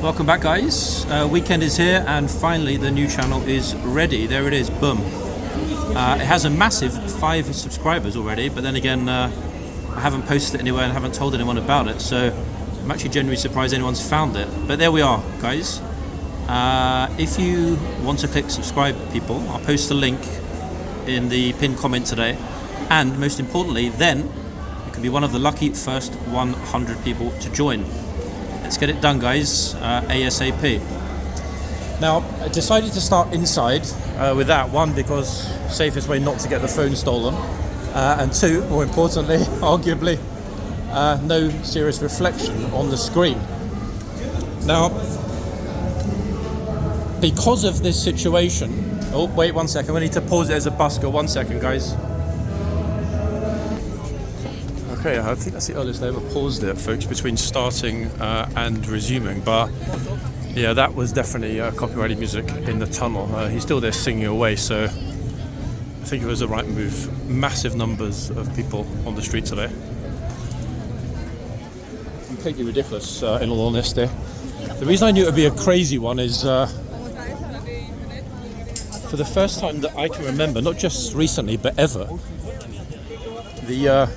welcome back, guys. Weekend is here, and finally the new channel is ready. There it is, boom. It has a massive 5 subscribers already, but then again, I haven't posted it anywhere and haven't told anyone about it, so I'm actually genuinely surprised anyone's found it. But there we are, guys. If you want to click subscribe, people, I'll post the link in the pinned comment today, and most importantly, then you can be one of the lucky first 100 people to join. Let's get it done, guys, ASAP. Now, I decided to start inside with that. One, because safest way not to get the phone stolen, and two, more importantly, arguably, no serious reflection on the screen. Now, because of this situation, oh wait 1 second, we need to pause it as a busker. 1 second, guys. Okay, I think that's the earliest I ever paused it, folks, between starting and resuming. But yeah, that was definitely copyrighted music in the tunnel. He's still there singing away, so I think it was the right move. Massive numbers of people on the street today. Completely ridiculous, in all honesty. The reason I knew it would be a crazy one is for the first time that I can remember, not just recently but ever, the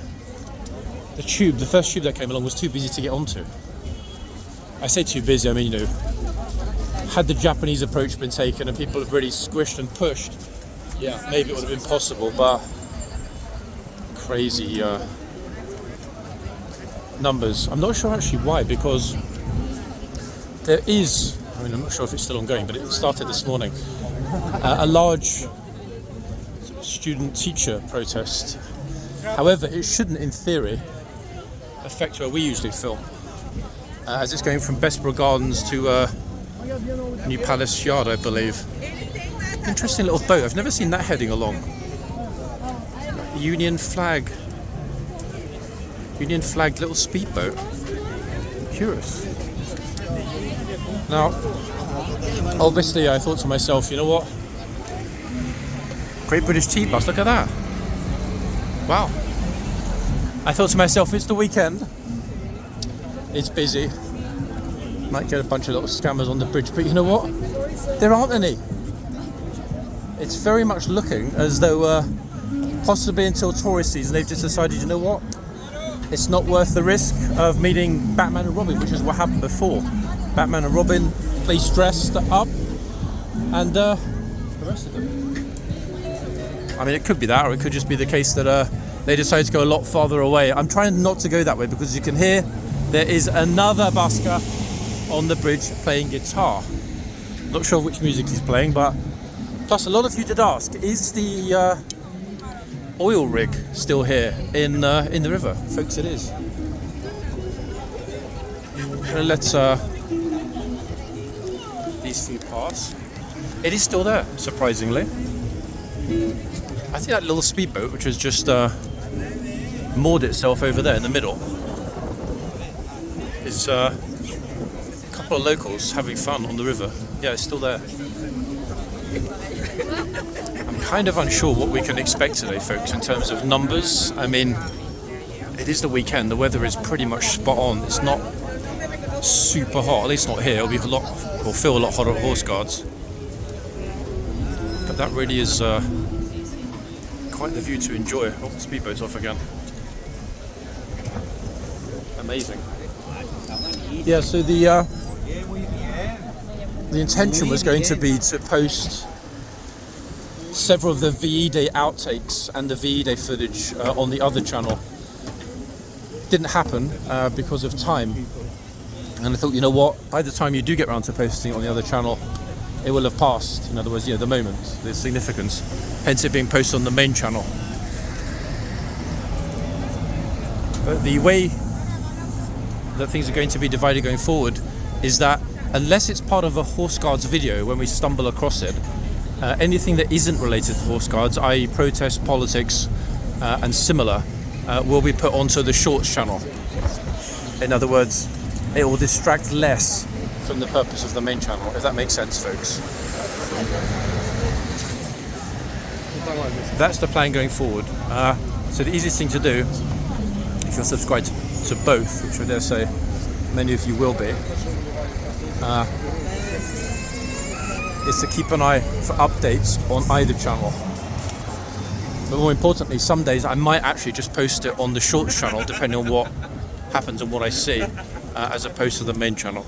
first tube that came along was too busy to get onto. I say too busy, I mean, you know, had the Japanese approach been taken and people had really squished and pushed, yeah, maybe it would have been possible, but crazy numbers. I'm not sure actually why, because there is, I mean, I'm not sure if it's still ongoing, but it started this morning, a large student-teacher protest. However, it shouldn't, in theory, affect where we usually film, as it's going from Bessborough Gardens to New Palace Yard, I believe. Interesting little boat. I've never seen that heading along. Union flagged little speedboat. Curious. Now, obviously, I thought to myself, you know what? Great British Tea Bus. Look at that. Wow. I thought to myself, it's the weekend, it's busy, might get a bunch of little scammers on the bridge, but you know what? There aren't any. It's very much looking as though possibly until tourist season they've just decided, you know what? It's not worth the risk of meeting Batman and Robin, which is what happened before. Batman and Robin, police dressed up, and arrested them. I mean, it could be that, or it could just be the case that they decided to go a lot farther away. I'm trying not to go that way because, as you can hear, there is another busker on the bridge playing guitar. Not sure which music he's playing, but plus a lot of you did ask, is the oil rig still here in the river? Folks, it is. Let's these few pass. It is still there, surprisingly. I think that little speedboat, which has just moored itself over there in the middle, is a couple of locals having fun on the river. Yeah, it's still there. I'm kind of unsure what we can expect today, folks, in terms of numbers. I mean, it is the weekend. The weather is pretty much spot on. It's not super hot, at least not here. It'll be feel a lot hotter at Horse Guards. But that really is quite the view to enjoy. Oh, the speedboat's off again. Amazing. Yeah, so the intention was going to be to post several of the VE Day outtakes and the VE Day footage on the other channel. Didn't happen because of time. And I thought, you know what, by the time you do get around to posting it on the other channel, it will have passed. In other words, you know, the moment, the significance, hence it being posted on the main channel. But the way that things are going to be divided going forward is that unless it's part of a Horse Guards video when we stumble across it, anything that isn't related to Horse Guards, i.e. protest, politics and similar, will be put onto the Shorts channel. In other words, it will distract less from the purpose of the main channel, if that makes sense, folks. That's the plan going forward. So the easiest thing to do, if you're subscribed to both, which I dare say many of you will be, is to keep an eye for updates on either channel. But more importantly, some days I might actually just post it on the Shorts channel, depending on what happens and what I see, as opposed to the main channel.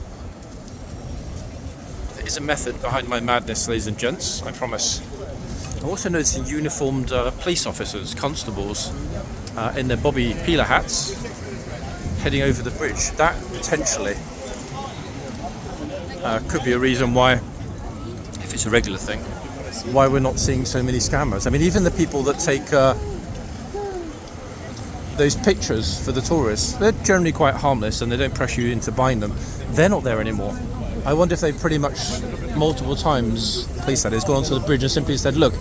There is a method behind my madness, ladies and gents, I promise. I'm also noticing uniformed police officers, constables, in their Bobby Peeler hats, heading over the bridge. That potentially could be a reason why, if it's a regular thing, why we're not seeing so many scammers. I mean, even the people that take those pictures for the tourists, they're generally quite harmless and they don't pressure you into buying them. They're not there anymore. I wonder if they've pretty much multiple times, police that is, gone onto the bridge and simply said, look,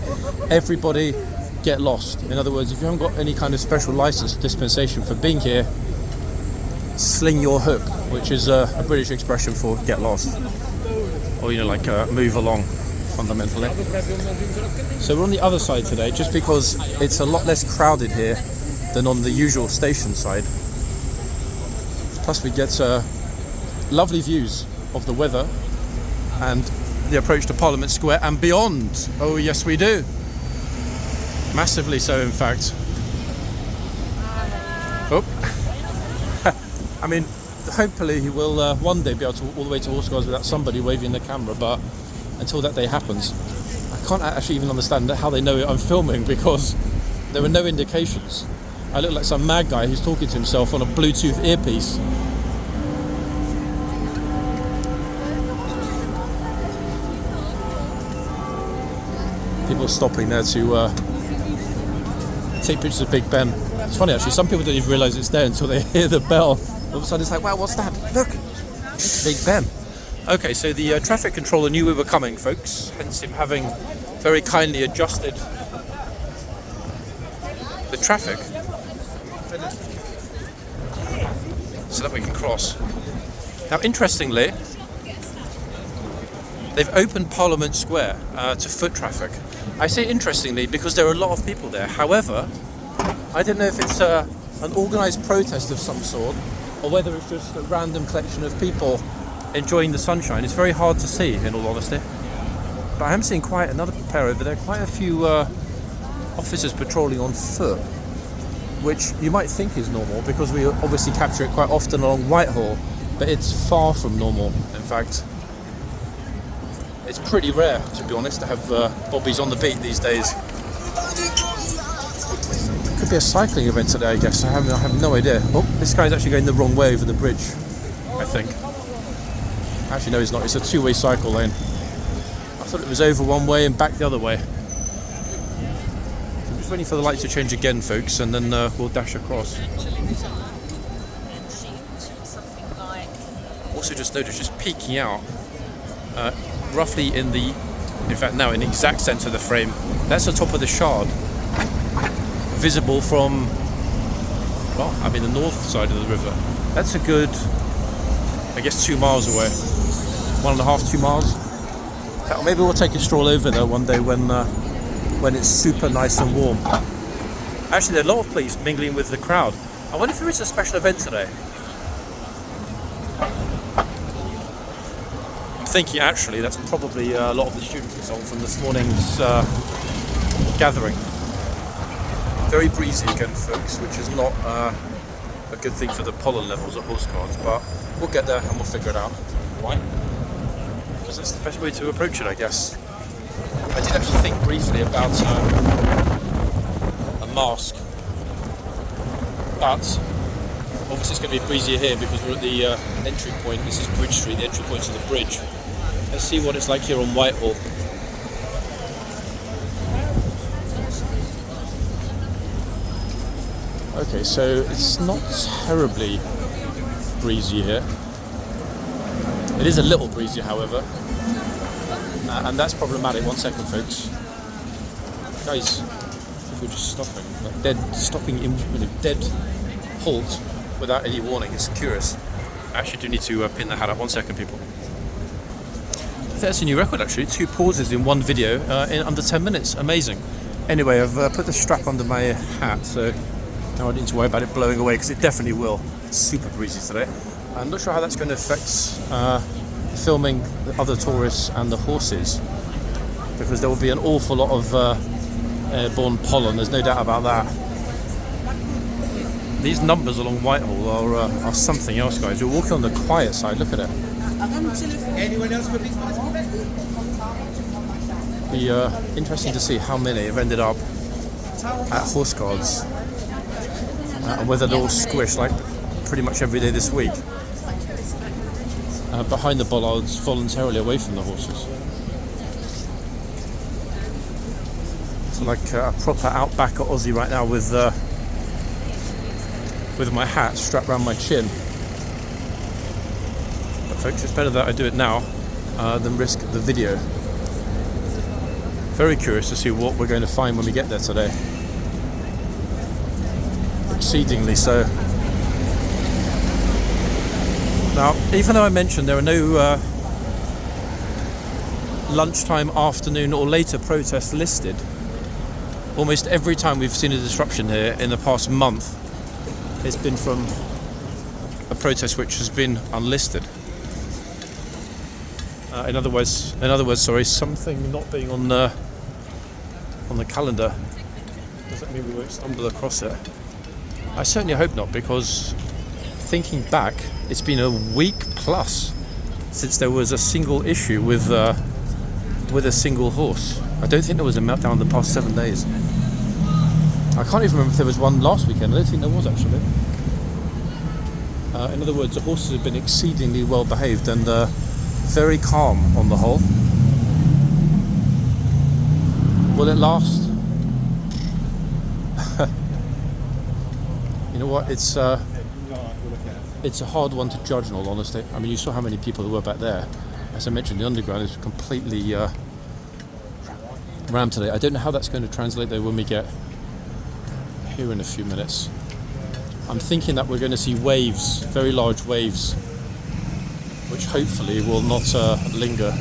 everybody get lost. In other words, if you haven't got any kind of special license or dispensation for being here, sling your hook, which is a British expression for get lost. Or, like move along, fundamentally. So we're on the other side today, just because it's a lot less crowded here than on the usual station side. Plus we get lovely views of the weather and the approach to Parliament Square and beyond. Oh yes we do. Massively so, in fact. Oh. I mean, hopefully he will one day be able to walk all the way to Horsecars without somebody waving the camera, but until that day happens, I can't actually even understand how they know I'm filming, because there were no indications. I look like some mad guy who's talking to himself on a Bluetooth earpiece. People stopping there to take pictures of Big Ben. It's funny actually, some people don't even realise it's there until they hear the bell. All of a sudden it's like, wow, what's that? Look, it's Big Ben. Okay, so the traffic controller knew we were coming, folks, hence him having very kindly adjusted the traffic so that we can cross. Now, interestingly, they've opened Parliament Square to foot traffic. I say interestingly because there are a lot of people there. However, I don't know if it's an organised protest of some sort, or whether it's just a random collection of people enjoying the sunshine. It's very hard to see, in all honesty. But I am seeing quite another pair over there, quite a few officers patrolling on foot, which you might think is normal because we obviously capture it quite often along Whitehall, but it's far from normal, in fact. It's pretty rare, to be honest, to have bobbies on the beat these days. Could be a cycling event today, I guess. I have no idea. Oh, this guy's actually going the wrong way over the bridge, I think. Actually, no, he's not. It's a two-way cycle lane. I thought it was over one way and back the other way. I'm just waiting for the lights to change again, folks, and then we'll dash across. Also just noticed, just peeking out, roughly in the exact centre of the frame, that's the top of the Shard. Visible from, well, I mean the north side of the river. That's a good, I guess, 2 miles away. 1.5, 2 miles. In fact, maybe we'll take a stroll over there one day when it's super nice and warm. Actually, there are a lot of police mingling with the crowd. I wonder if there is a special event today. I'm thinking actually that's probably a lot of the students and so on from this morning's gathering. Very breezy again, folks, which is not a good thing for the pollen levels at Horsecars, but we'll get there and we'll figure it out. Why? Because that's the best way to approach it, I guess. I did actually think briefly about a mask, but obviously it's going to be breezier here because we're at the entry point. This is Bridge Street, the entry point to the bridge. Let's see what it's like here on Whitehall. Okay, so it's not terribly breezy here. It is a little breezy, however, and that's problematic. 1 second, folks. Guys, if we're just stopping, like stopping in dead halt without any warning, it's curious. I actually do need to pin the hat up. 1 second, people. That's a new record, actually. 2 pauses in one video in under 10 minutes. Amazing. Anyway, I've put the strap under my hat, so now I don't need to worry about it blowing away, because it definitely will. It's super breezy today. I'm not sure how that's going to affect filming the other tourists and the horses, because there will be an awful lot of airborne pollen, there's no doubt about that. These numbers along Whitehall are something else, guys. We're walking on the quiet side, look at it. Anyone else for these? Be interesting to see how many have ended up at Horse Guards, and whether they're all squished like pretty much every day this week behind the bollards, voluntarily away from the horses. So like a proper outbacker Aussie right now with my hat strapped around my chin. But folks, it's better that I do it now than risk the video. Very curious to see what we're going to find when we get there today. Exceedingly so. Now, even though I mentioned there are no lunchtime, afternoon or later protests listed, almost every time we've seen a disruption here in the past month, it's been from a protest which has been unlisted. In other words, sorry, something not being on the calendar doesn't mean we won't stumble across it. I certainly hope not, because thinking back, it's been a week plus since there was a single issue with a single horse. I don't think there was a meltdown in the past 7 days. I can't even remember if there was one last weekend. I don't think there was, actually. In other words, the horses have been exceedingly well behaved and very calm on the whole. Will it last? You know what? It's a hard one to judge, in all honesty. I mean, you saw how many people there were back there. As I mentioned, the underground is completely rammed today. I don't know how that's going to translate though when we get here in a few minutes. I'm thinking that we're going to see waves, very large waves, which hopefully will not linger.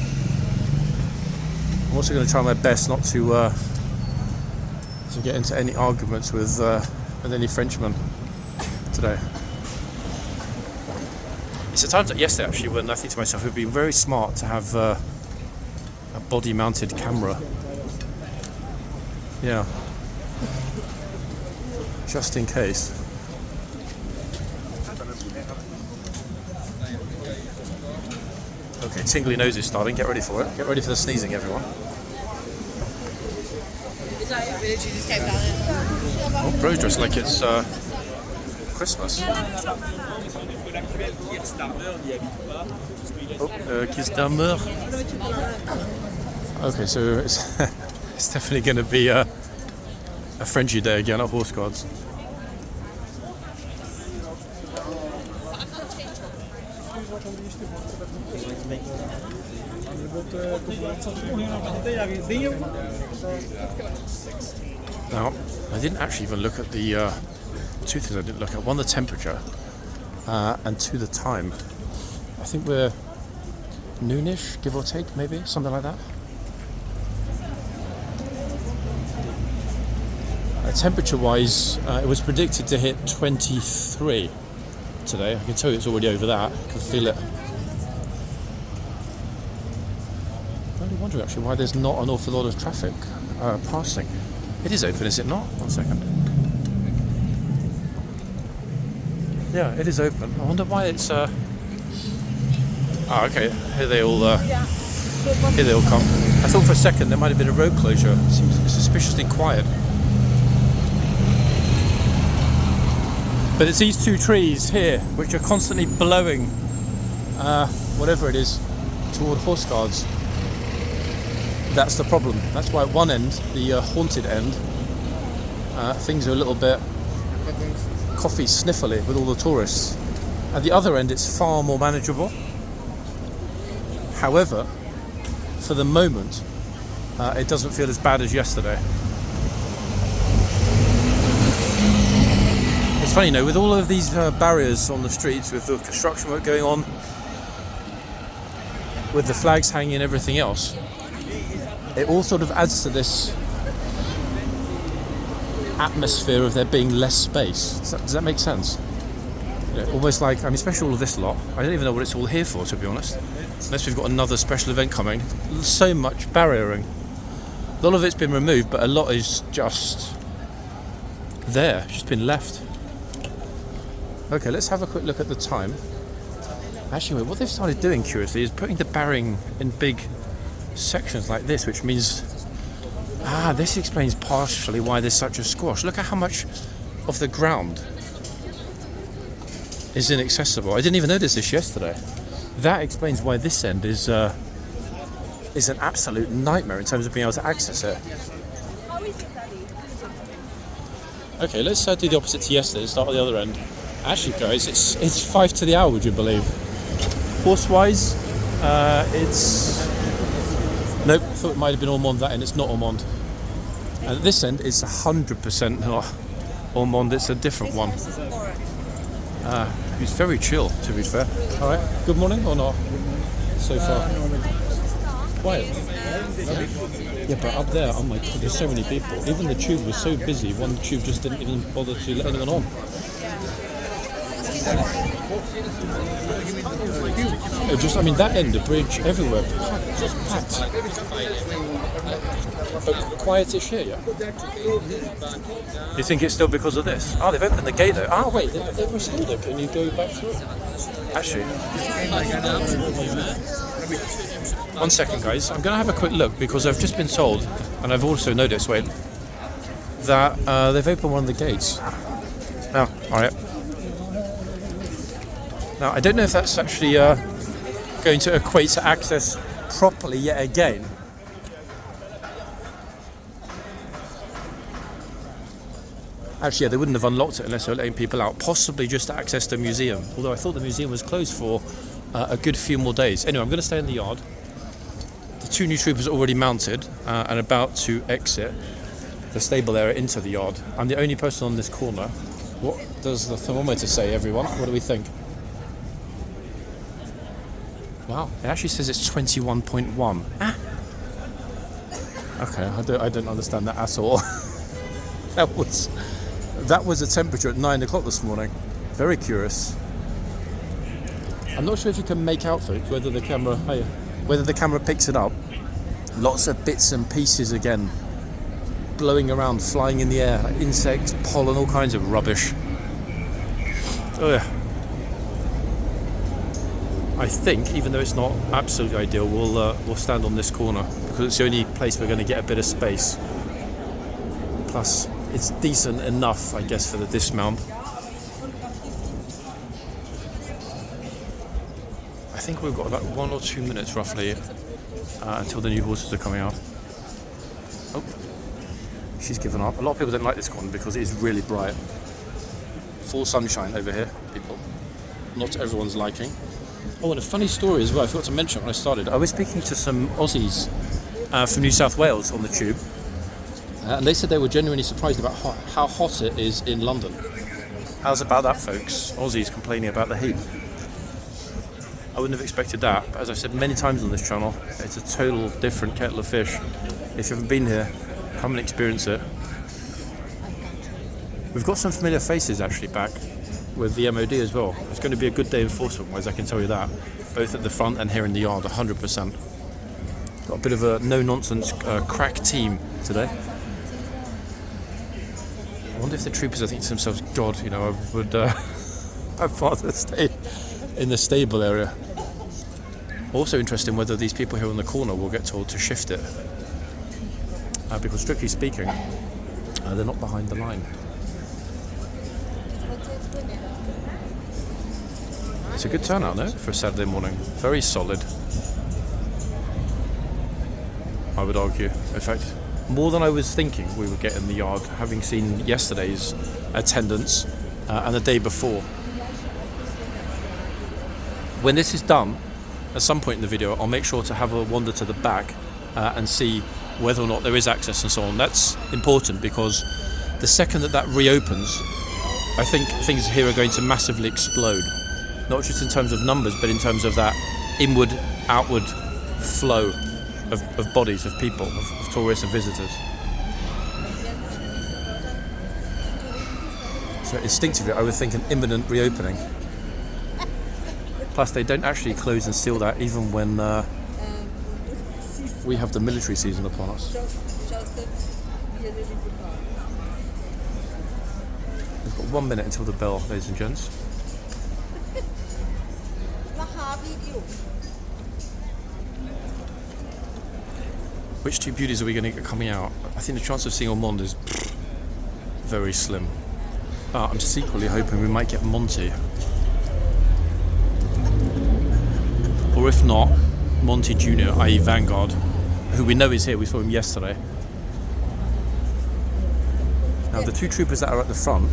I'm also going to try my best not to get into any arguments with any Frenchmen today. It's at times like yesterday actually when I think to myself it would be very smart to have a body mounted camera. Yeah. Just in case. Okay, tingly nose is starting. Get ready for it. Get ready for the sneezing, everyone. Oh, bro's dressed like it's Christmas. Oh, Kiss Damer. Okay, so it's it's definitely going to be a Frenchy day again at Horse Guards. Now, I didn't actually even look at the two things I didn't look at. One, the temperature, and two, the time. I think we're noonish, give or take, maybe, something like that. Temperature-wise, it was predicted to hit 23 today. I can tell you it's already over that. I can feel it. I'm only wondering actually why there's not an awful lot of traffic passing. It is open, is it not? 1 second. Yeah, it is open. I wonder why it's. Oh, okay. Here they all come. I thought for a second there might have been a road closure. It seems suspiciously quiet. But it's these two trees here which are constantly blowing whatever it is toward Horse Guards. That's the problem. That's why at one end, the haunted end, things are a little bit coffee sniffly with all the tourists. At the other end, it's far more manageable. However, for the moment, it doesn't feel as bad as yesterday. It's funny, you know, with all of these barriers on the streets, with the construction work going on, with the flags hanging and everything else, it all sort of adds to this atmosphere of there being less space. Does that make sense? Yeah, almost like, I mean, especially all of this lot. I don't even know what it's all here for, to be honest. Unless we've got another special event coming. So much barriering. A lot of it's been removed, but a lot is just there, just been left. Okay, let's have a quick look at the time. Actually, what they've started doing, curiously, is putting the barring in big sections like this, which means... this explains partially why there's such a squash. Look at how much of the ground is inaccessible. I didn't even notice this yesterday. That explains why this end is an absolute nightmare in terms of being able to access it. Okay, let's do the opposite to yesterday. Start at the other end. Actually, guys, it's 5 to the hour. Would you believe? Horse-wise, it's nope. Thought it might have been Ormonde that end. It's not Ormonde. And at this end, it's 100% not Ormonde. It's a different one. It's very chill, to be fair. All right. Good morning or not? So far. Quiet. Yeah, but up there, oh my god, there's so many people. Even the tube was so busy, one tube just didn't even bother to let anyone on. I mean, that end, the bridge, everywhere, packed, just packed. But quietish here, yeah? You think it's still because of this? Oh, they've opened the gate though. Oh, wait, they've restored it. Can you go back through? Actually, 1 second, guys. I'm going to have a quick look because I've just been told, and I've also noticed, wait, that they've opened one of the gates. Oh, alright. Now, I don't know if that's actually going to equate to access properly yet again. Actually, yeah, they wouldn't have unlocked it unless they were letting people out, possibly just to access the museum. Although I thought the museum was closed for a good few more days. Anyway, I'm going to stay in the yard. The 2 new troopers are already mounted and about to exit the stable area into the yard. I'm the only person on this corner. What does the thermometer say, everyone? What do we think? Wow, it actually says it's 21.1. Okay, I don't understand that at all. That was the temperature at 9 o'clock this morning. Very curious. I'm not sure if you can make out, folks, whether the camera picks it up. Lots of bits and pieces again, blowing around, flying in the air, like insects, pollen, all kinds of rubbish. Oh yeah. I think, even though it's not absolutely ideal, we'll stand on this corner because it's the only place we're going to get a bit of space. Plus, it's decent enough, I guess, for the dismount. I think we've got about 1 or 2 minutes, roughly, until the new horses are coming out. Oh, she's given up. A lot of people don't like this corner because it is really bright. Full sunshine over here, people. Not to everyone's liking. Oh, and a funny story as well, I forgot to mention when I started. I was speaking to some Aussies from New South Wales on the tube, and they said they were genuinely surprised about how hot it is in London. How's about that, folks? Aussies complaining about the heat. I wouldn't have expected that, but as I've said many times on this channel, it's a total different kettle of fish. If you haven't been here, come and experience it. We've got some familiar faces actually back with the MOD as well. It's going to be a good day enforcement-wise, I can tell you that. Both at the front and here in the yard, 100%. Got a bit of a no-nonsense crack team today. I wonder if the troopers are thinking to themselves, God, you know, I would I'd rather stay in the stable area. Also interesting whether these people here on the corner will get told to shift it. Because strictly speaking, they're not behind the line. It's a good turnout, though, for a Saturday morning. Very solid, I would argue. In fact, more than I was thinking we would get in the yard, having seen yesterday's attendance and the day before. When this is done, at some point in the video, I'll make sure to have a wander to the back and see whether or not there is access and so on. That's important because the second that reopens, I think things here are going to massively explode. Not just in terms of numbers, but in terms of that inward, outward flow of bodies, of people, of tourists and visitors. So instinctively, I would think an imminent reopening. Plus, they don't actually close and seal that even when we have the military season upon us. We've got 1 minute until the bell, ladies and gents. Which two beauties are we going to get coming out? I think the chance of seeing Ormond is very slim. But I'm secretly hoping we might get Monty. Or if not, Monty Jr., i.e. Vanguard, who we know is here. We saw him yesterday. Now, the two troopers that are at the front,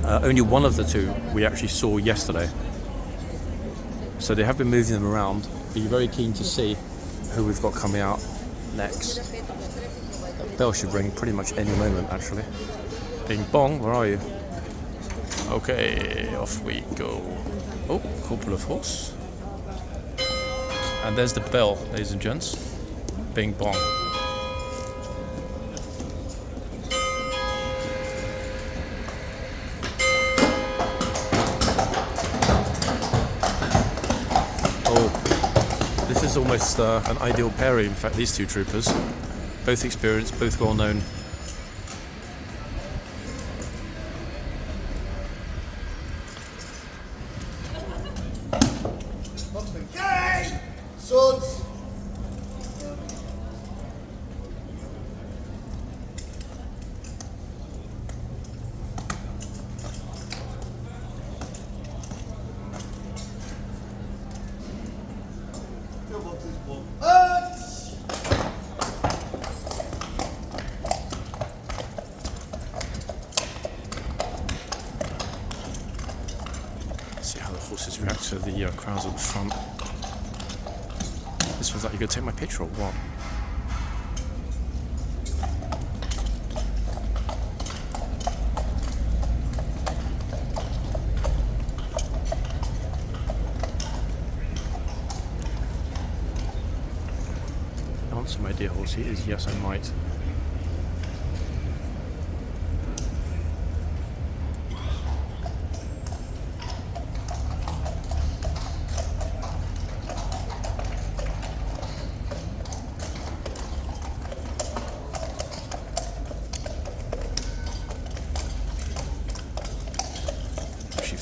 only one of the two we actually saw yesterday. So they have been moving them around. Be very keen to see who we've got coming out next. That bell should ring pretty much any moment, actually. Bing bong, where are you? Okay, off we go. Oh, Corporal of Horse. And there's the bell, ladies and gents. Bing bong. Oh, this is almost an ideal pairing. In fact, these two troopers, both experienced, both well known. Swords! See how the horses react to the crowds at the front. This one's like, you gonna take my picture or what? Answer, my dear horsey, is yes, I might.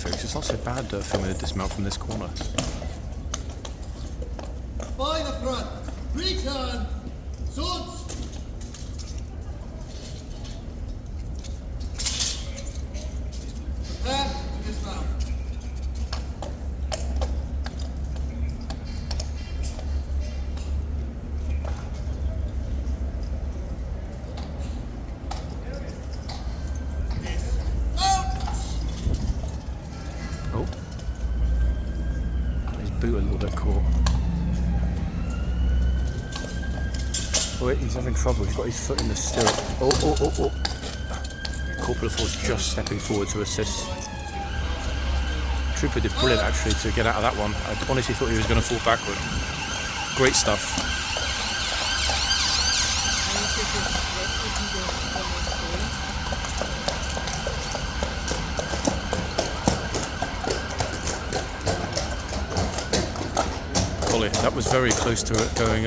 Folks, it's not so bad filming a dismount from this corner. By the front! Return! Swords! Prepare to dismount. Oh. His boot a little bit caught. Oh wait, he's having trouble. He's got his foot in the stirrup. Oh. Corporal of Horse just stepping forward to assist. Trooper did brilliant actually to get out of that one. I honestly thought he was going to fall backward. Great stuff. That was very close to it going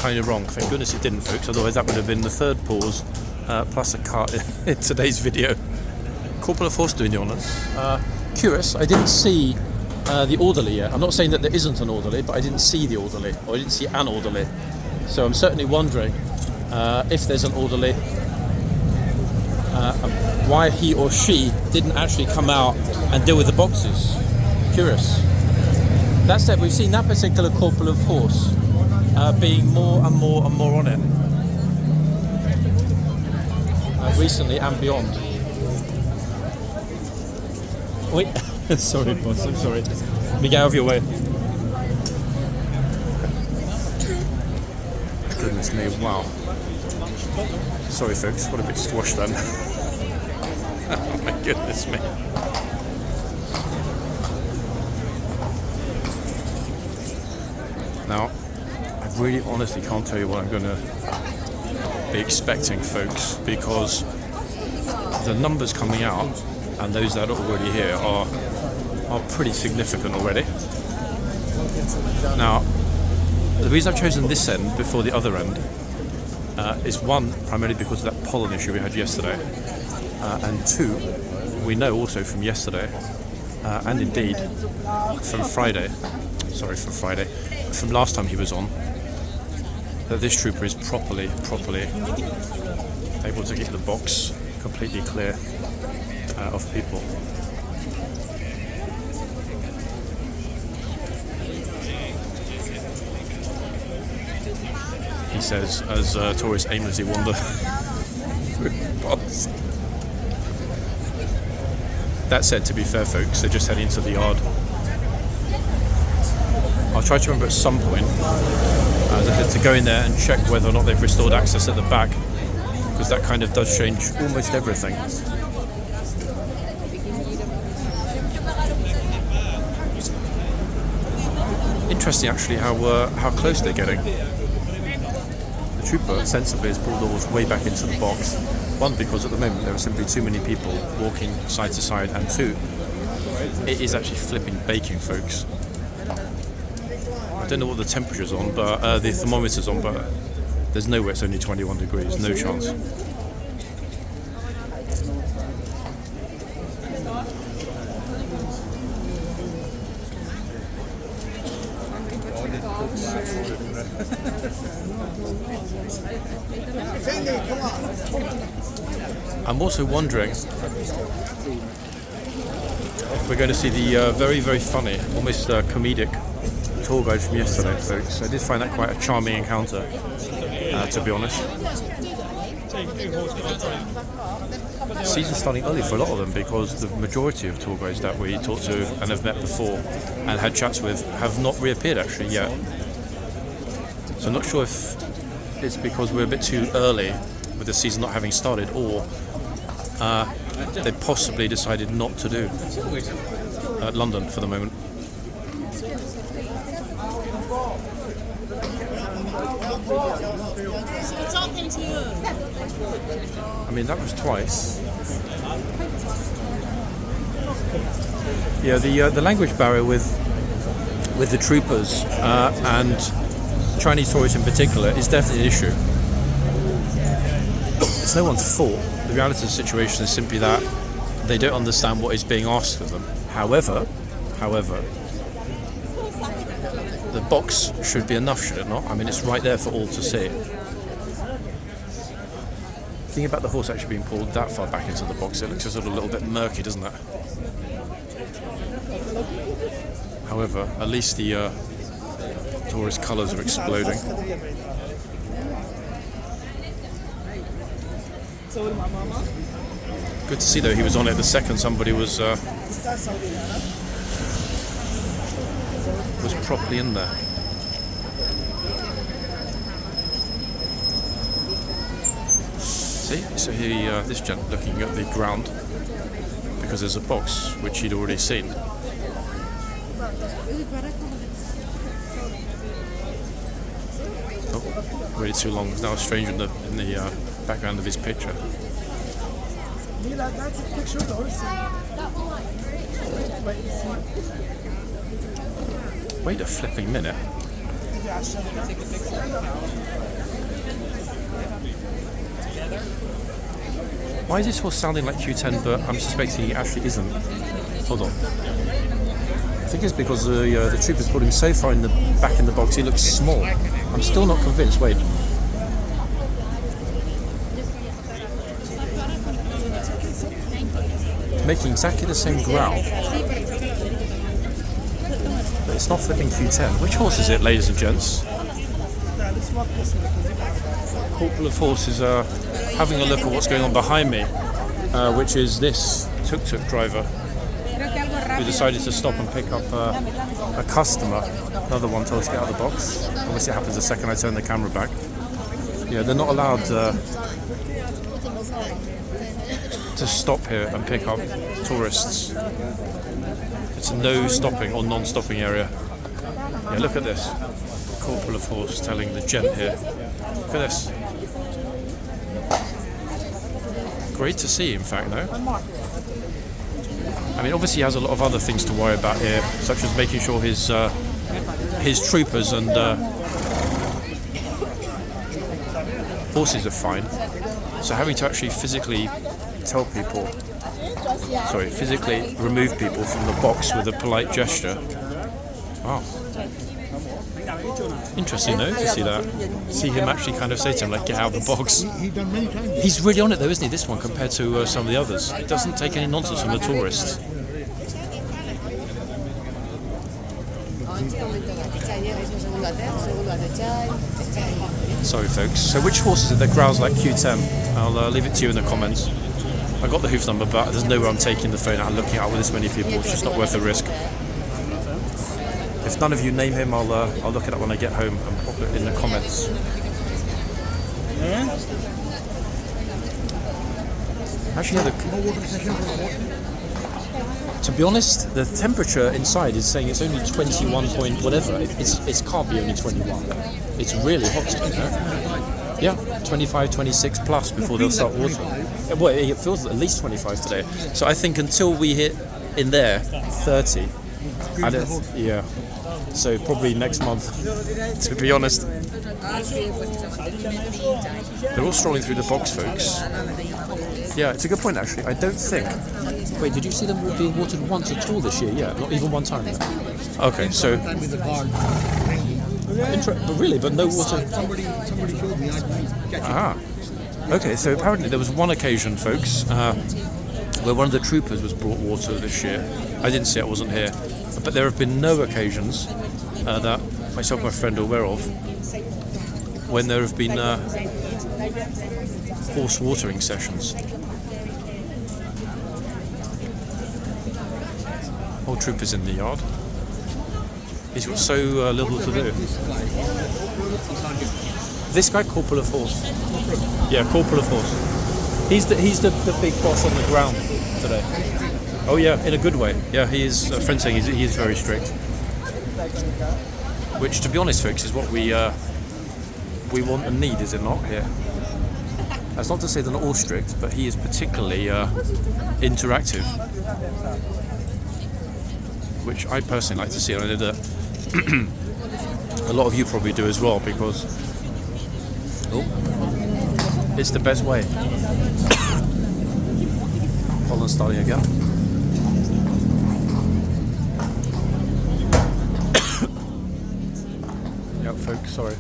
kind of wrong. Thank goodness it didn't, folks, otherwise that would have been the third pause plus a cut in today's video. Corporal of Horse doing the honours. Curious, I didn't see the orderly yet. I'm not saying that there isn't an orderly, but I didn't see the orderly, or I didn't see an orderly. So I'm certainly wondering if there's an orderly, why he or she didn't actually come out and deal with the boxes. Curious. That said, we've seen that particular Corporal of Horse being more and more and more on it recently and beyond. Wait, sorry boss, I'm sorry. Let me get out of your way. Goodness me, wow. Sorry folks, got a bit squashed then. Oh my goodness me. Now, I really honestly can't tell you what I'm going to be expecting, folks, because the numbers coming out and those that are already here are are pretty significant already. Now, the reason I've chosen this end before the other end is one, primarily because of that pollen issue we had yesterday, and two, we know also from yesterday, and indeed from last time he was on, that this trooper is properly able to keep the box completely clear of people. He says, as tourists aimlessly wander through the box. That said, to be fair, folks, they're just heading to the yard. I'll try to remember at some point, as I said, to go in there and check whether or not they've restored access at the back, because that kind of does change almost everything. Interesting, actually, how close they're getting. The trooper sensibly has pulled the horse way back into the box. One, because at the moment there are simply too many people walking side to side, and two, it is actually flipping baking, folks. I don't know what the temperature's on, but the thermometer's on, but there's no way it's only 21 degrees, no chance. I'm also wondering if we're going to see the very, very funny, almost comedic tour guide from yesterday, folks. I did find that quite a charming encounter, to be honest. Season's starting early for a lot of them, because the majority of tour guides that we talked to and have met before and had chats with have not reappeared actually yet. So I'm not sure if it's because we're a bit too early with the season not having started, or they possibly decided not to do London for the moment. I mean, that was twice. Yeah, the language barrier with the troopers and Chinese tourists in particular is definitely an issue. It's no one's fault. The reality of the situation is simply that they don't understand what is being asked of them. However, the box should be enough, should it not? I mean, it's right there for all to see. Thinking about the horse actually being pulled that far back into the box, it looks just a little bit murky, doesn't it? However, at least the tourist colours are exploding. Good to see, though, he was on it the second somebody was properly in there. See, so this gent looking at the ground because there's a box which he'd already seen. Oh, waited too long. There's now a stranger in the background of his picture. That's a picture of the horse. Wait a flipping minute. Why is this horse sounding like Q10, but I'm suspecting he actually isn't? Hold on. I think it's because the troopers put him so far back in the box, he looks small. I'm still not convinced. Wait. Making exactly the same growl. But it's not flipping Q10. Which horse is it, ladies and gents? Corporal of Horse is having a look at what's going on behind me, which is this tuk-tuk driver who decided to stop and pick up a customer. Another one told to get out of the box. Obviously it happens the second I turn the camera back. Yeah, they're not allowed to stop here and pick up tourists. It's a no stopping or non-stopping area. Yeah, look at this. Corporal of Horse telling the gent here. Look at this. Great to see, in fact, though. I mean, obviously he has a lot of other things to worry about here, such as making sure his troopers and horses are fine. So having to actually physically remove people from the box with a polite gesture. Wow. Interesting though, to see that. See him actually kind of say to him, like, get out of the box. He's done many times. He's really on it though, isn't he, this one, compared to some of the others. It doesn't take any nonsense from the tourists. Sorry folks, so which horse is it that growls like Q10? I'll leave it to you in the comments. I got the hoof number, but there's nowhere I'm taking the phone out and looking at with this many people. It's just not worth the risk. If none of you name him, I'll look it up when I get home and pop it in the comments. Actually, to be honest, the temperature inside is saying it's only 21 point whatever. It can't be only 21. It's really hot today, no? Yeah, 25, 26 plus before they'll start watering. Well, it feels at least 25 today. So I think until we hit in there 30, yeah. So probably next month, to be honest. They're all strolling through the box, folks. Yeah, it's a good point actually. I don't think. Wait, did you see them being watered once at all this year? Yeah, not even one time. Okay, so. But really, but no water. Somebody showed me. Okay, so apparently there was one occasion, folks, where one of the troopers was brought water this year. I didn't see it, I wasn't here. But there have been no occasions that myself and my friend are aware of when there have been horse watering sessions. Old troopers in the yard. He's got so little to do. This guy, Corporal of Horse. Yeah, Corporal of Horse. He's the big boss on the ground today. Oh yeah, in a good way. Yeah, he is. A friend saying he is very strict. Which, to be honest, folks, is what we want and need, is it not? Here. That's not to say they're not all strict, but he is particularly interactive, which I personally like to see. And I know that a lot of you probably do as well, because it's the best way. Holland starting again. Yep, folks, sorry.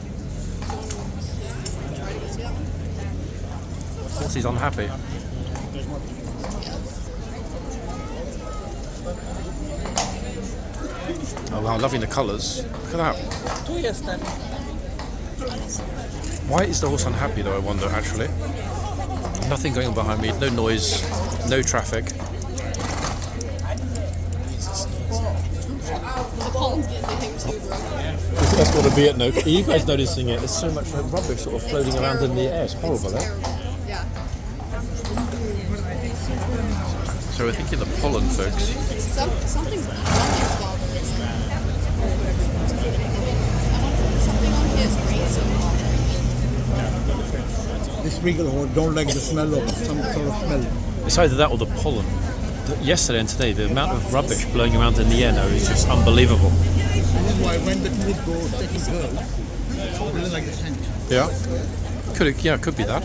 Of course he's unhappy. Oh wow, loving the colours. Look at that. Why is the horse unhappy though, I wonder, actually? Nothing going on behind me, no noise, no traffic. That's got to be it, no? Are you guys noticing it? There's so much like rubbish sort of floating around in the air. It's horrible, eh? Yeah. So we're thinking the pollen, folks. Something's bothering. Something on his brain. This regal horse don't like the smell of some sort of smell. It's either that or the pollen. Yesterday and today, the amount of rubbish blowing around in the air now is just unbelievable. This is why when the mood goes taking girls, they don't like the scent. Yeah. Could be that.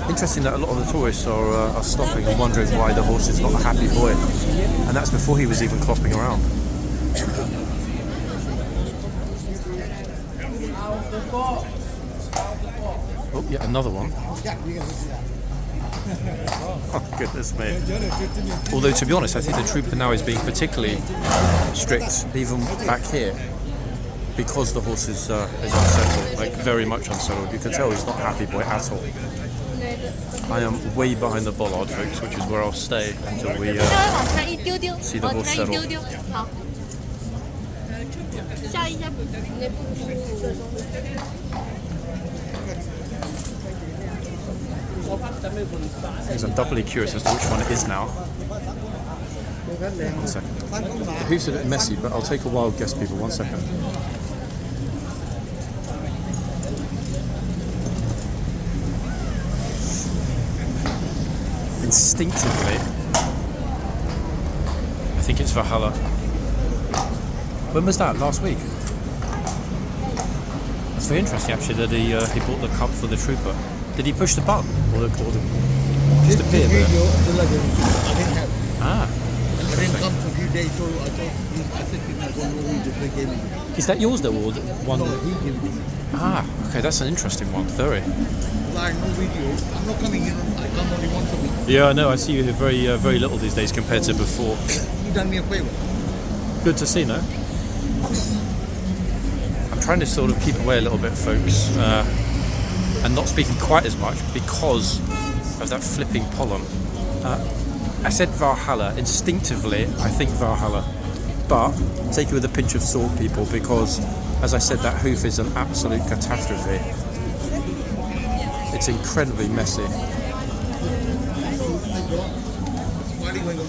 Interesting that a lot of the tourists are stopping and wondering why the horse is not a happy boy. And that's before he was even clopping around. Oh, yeah, another one. Oh, goodness me. Although, to be honest, I think the trooper now is being particularly strict, even back here, because the horse is unsettled, like very much unsettled. You can tell he's not a happy boy at all. I am way behind the bollard, folks, which is where I'll stay until we see the horse settle. Because I'm doubly curious as to which one it is now. 1 second. The hoof's a bit messy, but I'll take a wild guess, people. 1 second. instinctively, I think it's Valhalla. When was that? Last week? It's very interesting actually that he bought the cup for the trooper. Did he push the button or just appear there? I didn't have. Ah, I didn't interesting. come for a few days, so I thought I said to him, I don't know who they gave me. Is that yours though, or the one? No, he gave me. Ah, okay, that's an interesting one. Very. Like no video. I'm not coming in. I come only once a week. Yeah, I know. I see you here very little these days compared to before. He done me a favor. Good to see, no? I'm trying to sort of keep away a little bit, folks, and not speaking quite as much because of that flipping pollen. I said Valhalla. Instinctively, I think Valhalla. But take it with a pinch of salt, people, because, as I said, that hoof is an absolute catastrophe. It's incredibly messy. Smiling when the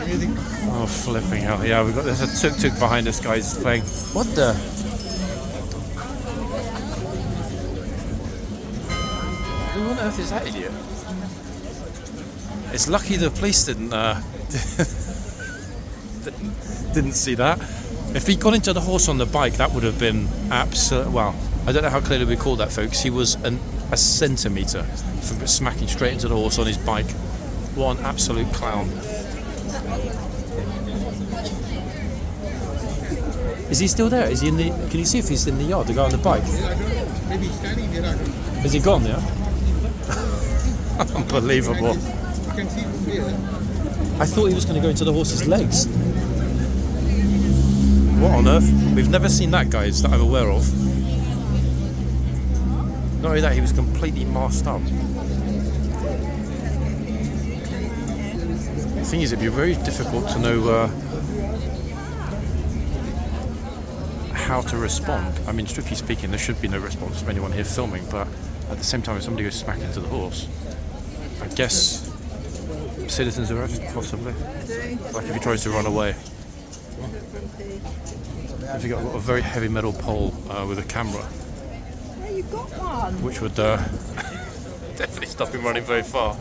music. Oh, flipping hell. Yeah, there's a tuk-tuk behind us, guys, playing. What the? Who on earth is that idiot? It's lucky the police didn't didn't see that. If he'd gone into the horse on the bike, that would have been absolute. Well, I don't know how clearly we call that, folks. He was a centimetre from smacking straight into the horse on his bike. What an absolute clown. Is he still there? Is he in the? Can you see if he's in the yard? The guy on the bike. I don't know. Maybe he's standing there. I don't know. Is he gone? Yeah. Unbelievable. You can see from here. I thought he was going to go into the horse's legs. What on earth? We've never seen that, guys, that I'm aware of. Not only that, he was completely masked up. The thing is, it'd be very difficult to know how to respond. I mean, strictly speaking, there should be no response from anyone here filming, but at the same time, if somebody goes smack into the horse, I guess citizens arrest, possibly. Like if he tries to run away. If you got a very heavy metal pole with a camera, Yeah, you've got one. which would definitely stop him running very far.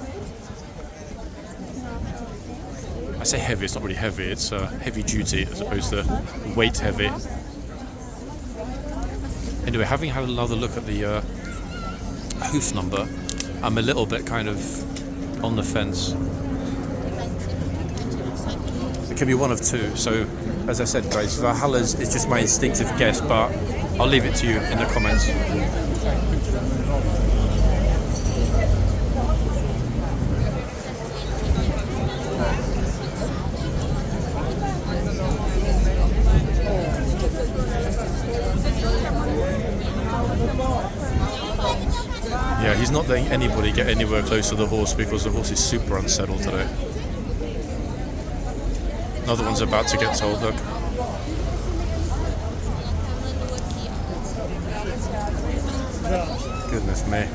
I say heavy, it's not really heavy, it's heavy duty as opposed to weight heavy. Anyway, having had another look at the hoof number, I'm a little bit kind of on the fence. It could be one of two, so as I said, guys, Valhalla is just my instinctive guess, but I'll leave it to you in the comments. Yeah, he's not letting anybody get anywhere close to the horse because the horse is super unsettled today. Another one's about to get told, look. Goodness me.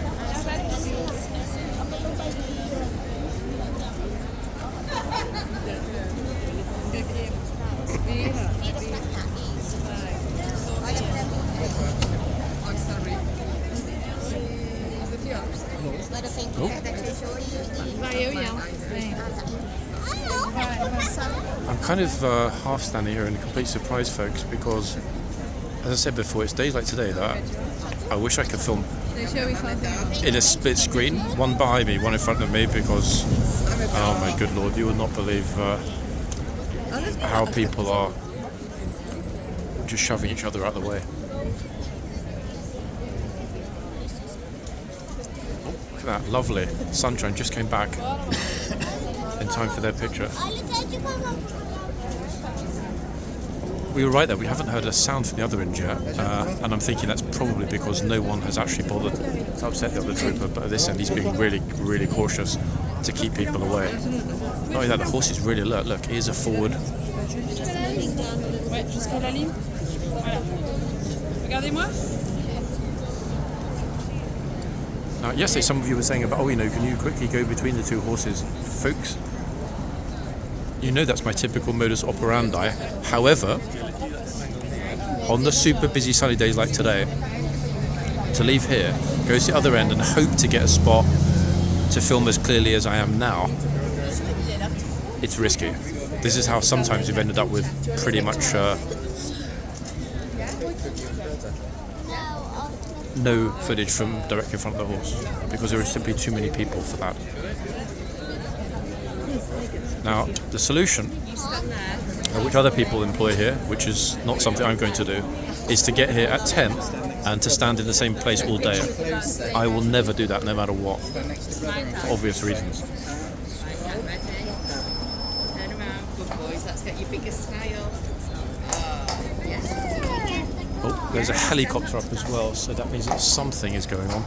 I'm kind of half standing here in complete surprise, folks, because, as I said before, it's days like today that I wish I could film in a split screen, one behind me, one in front of me, because, oh my good lord, you would not believe how people are just shoving each other out of the way. Oh, look at that, lovely sunshine just came back in time for their picture. We were right there, we haven't heard a sound from the other end yet, and I'm thinking that's probably because no one has actually bothered to upset the other trooper, but at this end he's being really, really cautious to keep people away. Not only that, the horse is really alert. Look, here's a forward. Ouais, jusqu'à la ligne. Voilà. Regardez-moi. Now, yesterday some of you were saying about, oh, you know, can you quickly go between the two horses? Folks, you know that's my typical modus operandi. However, on the super busy sunny days like today, to leave here, go to the other end and hope to get a spot to film as clearly as I am now, it's risky. This is how sometimes we've ended up with pretty much no footage from directly in front of the horse, because there are simply too many people for that. Now, the solution, which other people employ here, which is not something I'm going to do, is to get here at 10 and to stand in the same place all day. I will never do that, no matter what, for obvious reasons. Turn around, good boys. Let's get your biggest smile. Oh, there's a helicopter up as well, so that means that something is going on.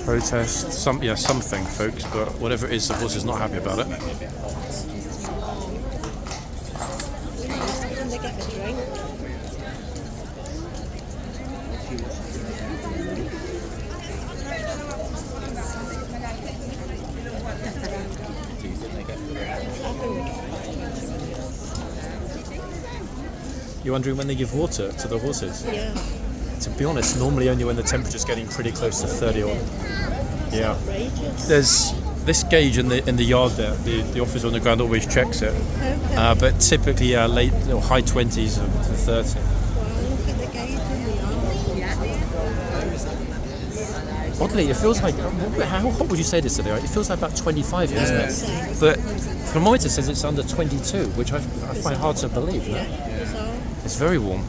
Protest, something, folks, but whatever it is, the horse is not happy about it. Can they get a drink? You're wondering when they give water to the horses? Yeah. To be honest, normally only when the temperature's getting pretty close to 30 or... Yeah. Outrageous. There's this gauge in the yard there. The officer on the ground always checks it. Okay. But typically late or high 20s to 30. Well, look at the gauge in the arm. Oddly, it feels like... How hot would you say this today? It feels like about 25 here, isn't it? But the thermometer says it's under 22, which I find hard to believe. No? So, It's very warm.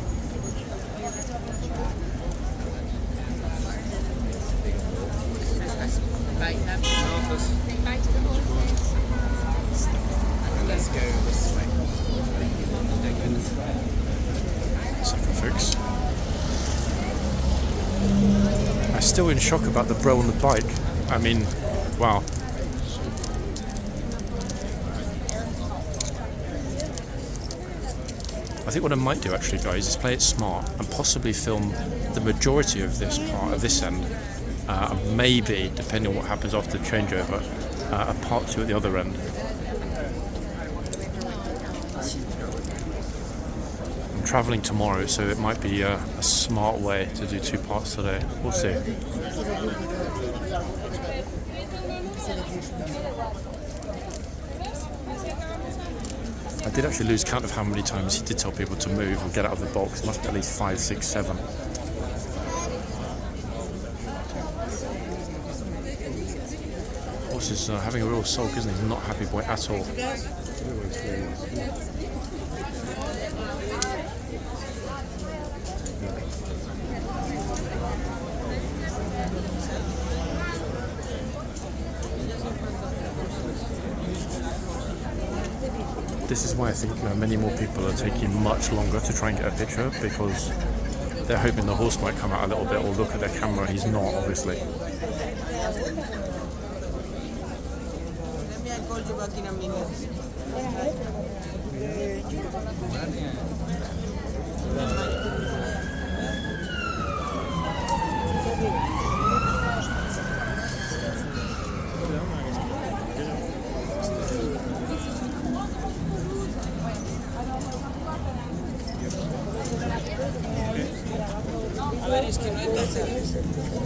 right now. Say bye to the horses. Let's go this way. Second fix. I'm still in shock about the bro on the bike. I mean, wow. I think what I might do actually, guys, is play it smart and possibly film the majority of this part of this end. Maybe, depending on what happens after the changeover, a part 2 at the other end. I'm travelling tomorrow, so it might be a smart way to do 2 parts today. We'll see. I did actually lose count of how many times he did tell people to move or get out of the box. It must be at least 5, 6, 7. Horse is having a real sulk, isn't he? He's not a happy boy at all. This is why I think many more people are taking much longer to try and get a picture, because they're hoping the horse might come out a little bit or look at their camera. He's not, obviously.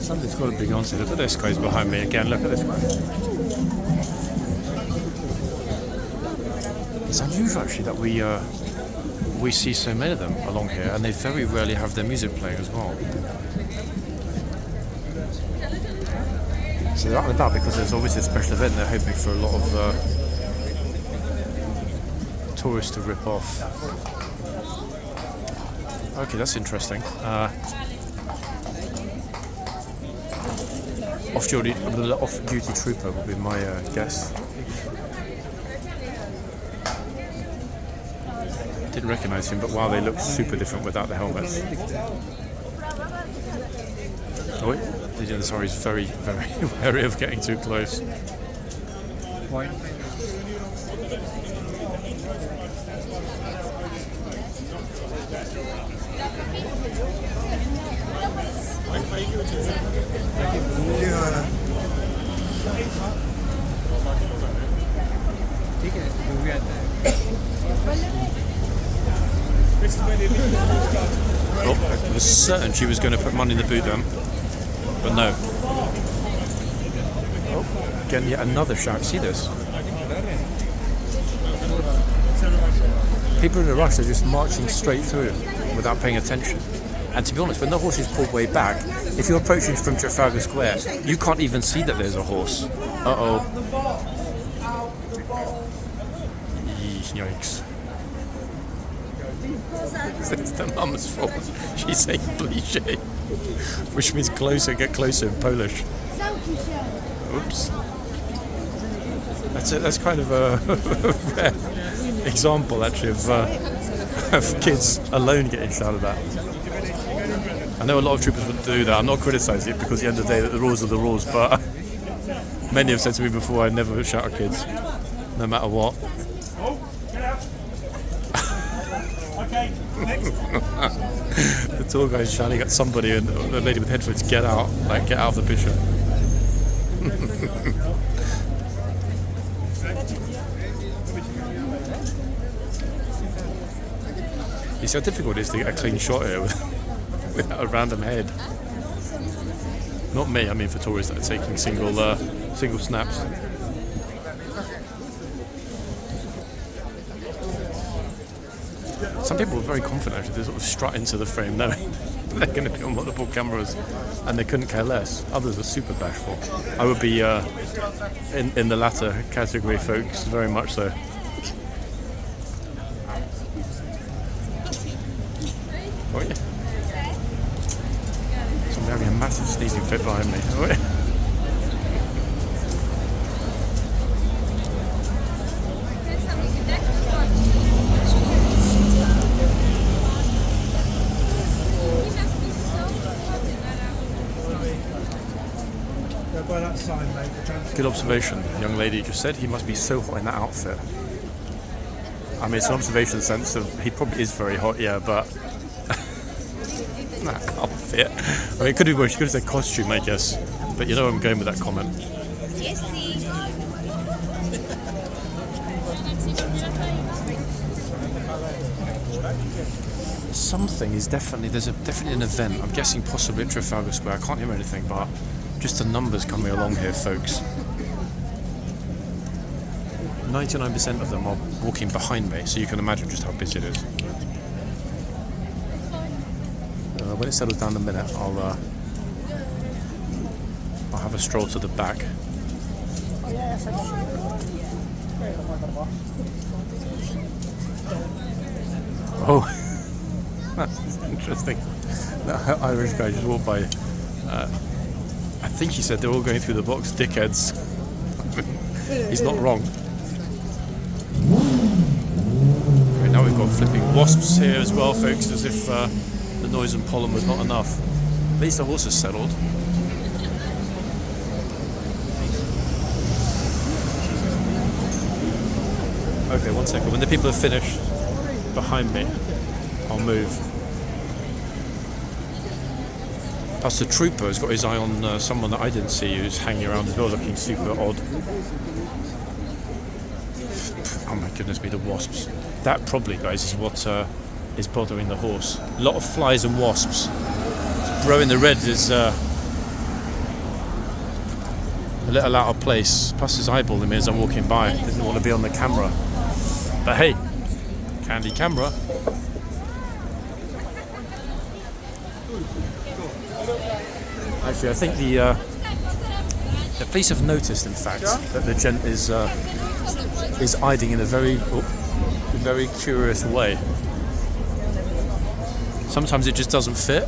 Something's got to be on to. Look at this guy's behind me again. Look at this guy. It's unusual actually that we see so many of them along here, and they very rarely have their music playing as well. So they're out and about because there's obviously a special event. They're hoping for a lot of tourists to rip off. Okay, that's interesting. Off-duty trooper would be my guess. Didn't recognise him, but wow, they look super different without the helmets. Oh wait, the dinosaur is very, very wary of getting too close. Why? Oh, I was certain she was going to put money in the boot then, but no. Again, yet another shout. See this? People in a rush are just marching straight through without paying attention. And to be honest, when the horses pull way back, if you're approaching from Trafalgar Square, you can't even see that there's a horse. Uh-oh. Yikes. It's the mum's fault. She's saying bliže, which means closer, get closer in Polish. Oops. That's kind of a rare example, actually, of kids alone getting shouted at. I know a lot of troopers would do that. I'm not criticising it because at the end of the day, the rules are the rules, but many have said to me before, I never shout at kids, no matter what. The tour guide's shouting at somebody and the lady with headphones, get out of the picture. You see how difficult it is to get a clean shot here without a random head. Not me, I mean for tourists that are taking single snaps. Some people are very confident actually, they sort of strut into the frame knowing they're going to be on multiple cameras and they couldn't care less. Others are super bashful. I would be in the latter category, folks, very much so. Oh yeah. Somebody having a massive sneezing fit behind me. Oh yeah. Good observation. The young lady just said he must be so hot in that outfit. I mean, it's an observation in the sense of he probably is very hot, yeah, but that outfit. I mean, it could be worse. She could have said costume, I guess. But you know I'm going with that comment. Something is definitely, there's definitely an event. I'm guessing possibly at Trafalgar Square. I can't hear anything, but just the numbers coming along here, folks. 99% of them are walking behind me, so you can imagine just how busy it is. When it settles down in a minute, I'll have a stroll to the back. Oh, that's interesting. That Irish guy just walked by. I think he said they're all going through the box, dickheads. He's not wrong. Okay, now we've got flipping wasps here as well, folks, as if the noise and pollen was not enough. At least the horse is settled. Okay, 1 second. When the people are finished behind me, I'll move. Plus the trooper has got his eye on someone that I didn't see who's hanging around as well, looking super odd. Oh my goodness me, the wasps. That probably, guys, is what is bothering the horse. A lot of flies and wasps. Bro in the red is a little out of place. Plus his eyeballing me as I'm walking by. Didn't want to be on the camera. But hey, candy camera. Actually, I think the police have noticed, in fact, that the gent is hiding in a very curious way. Sometimes it just doesn't fit.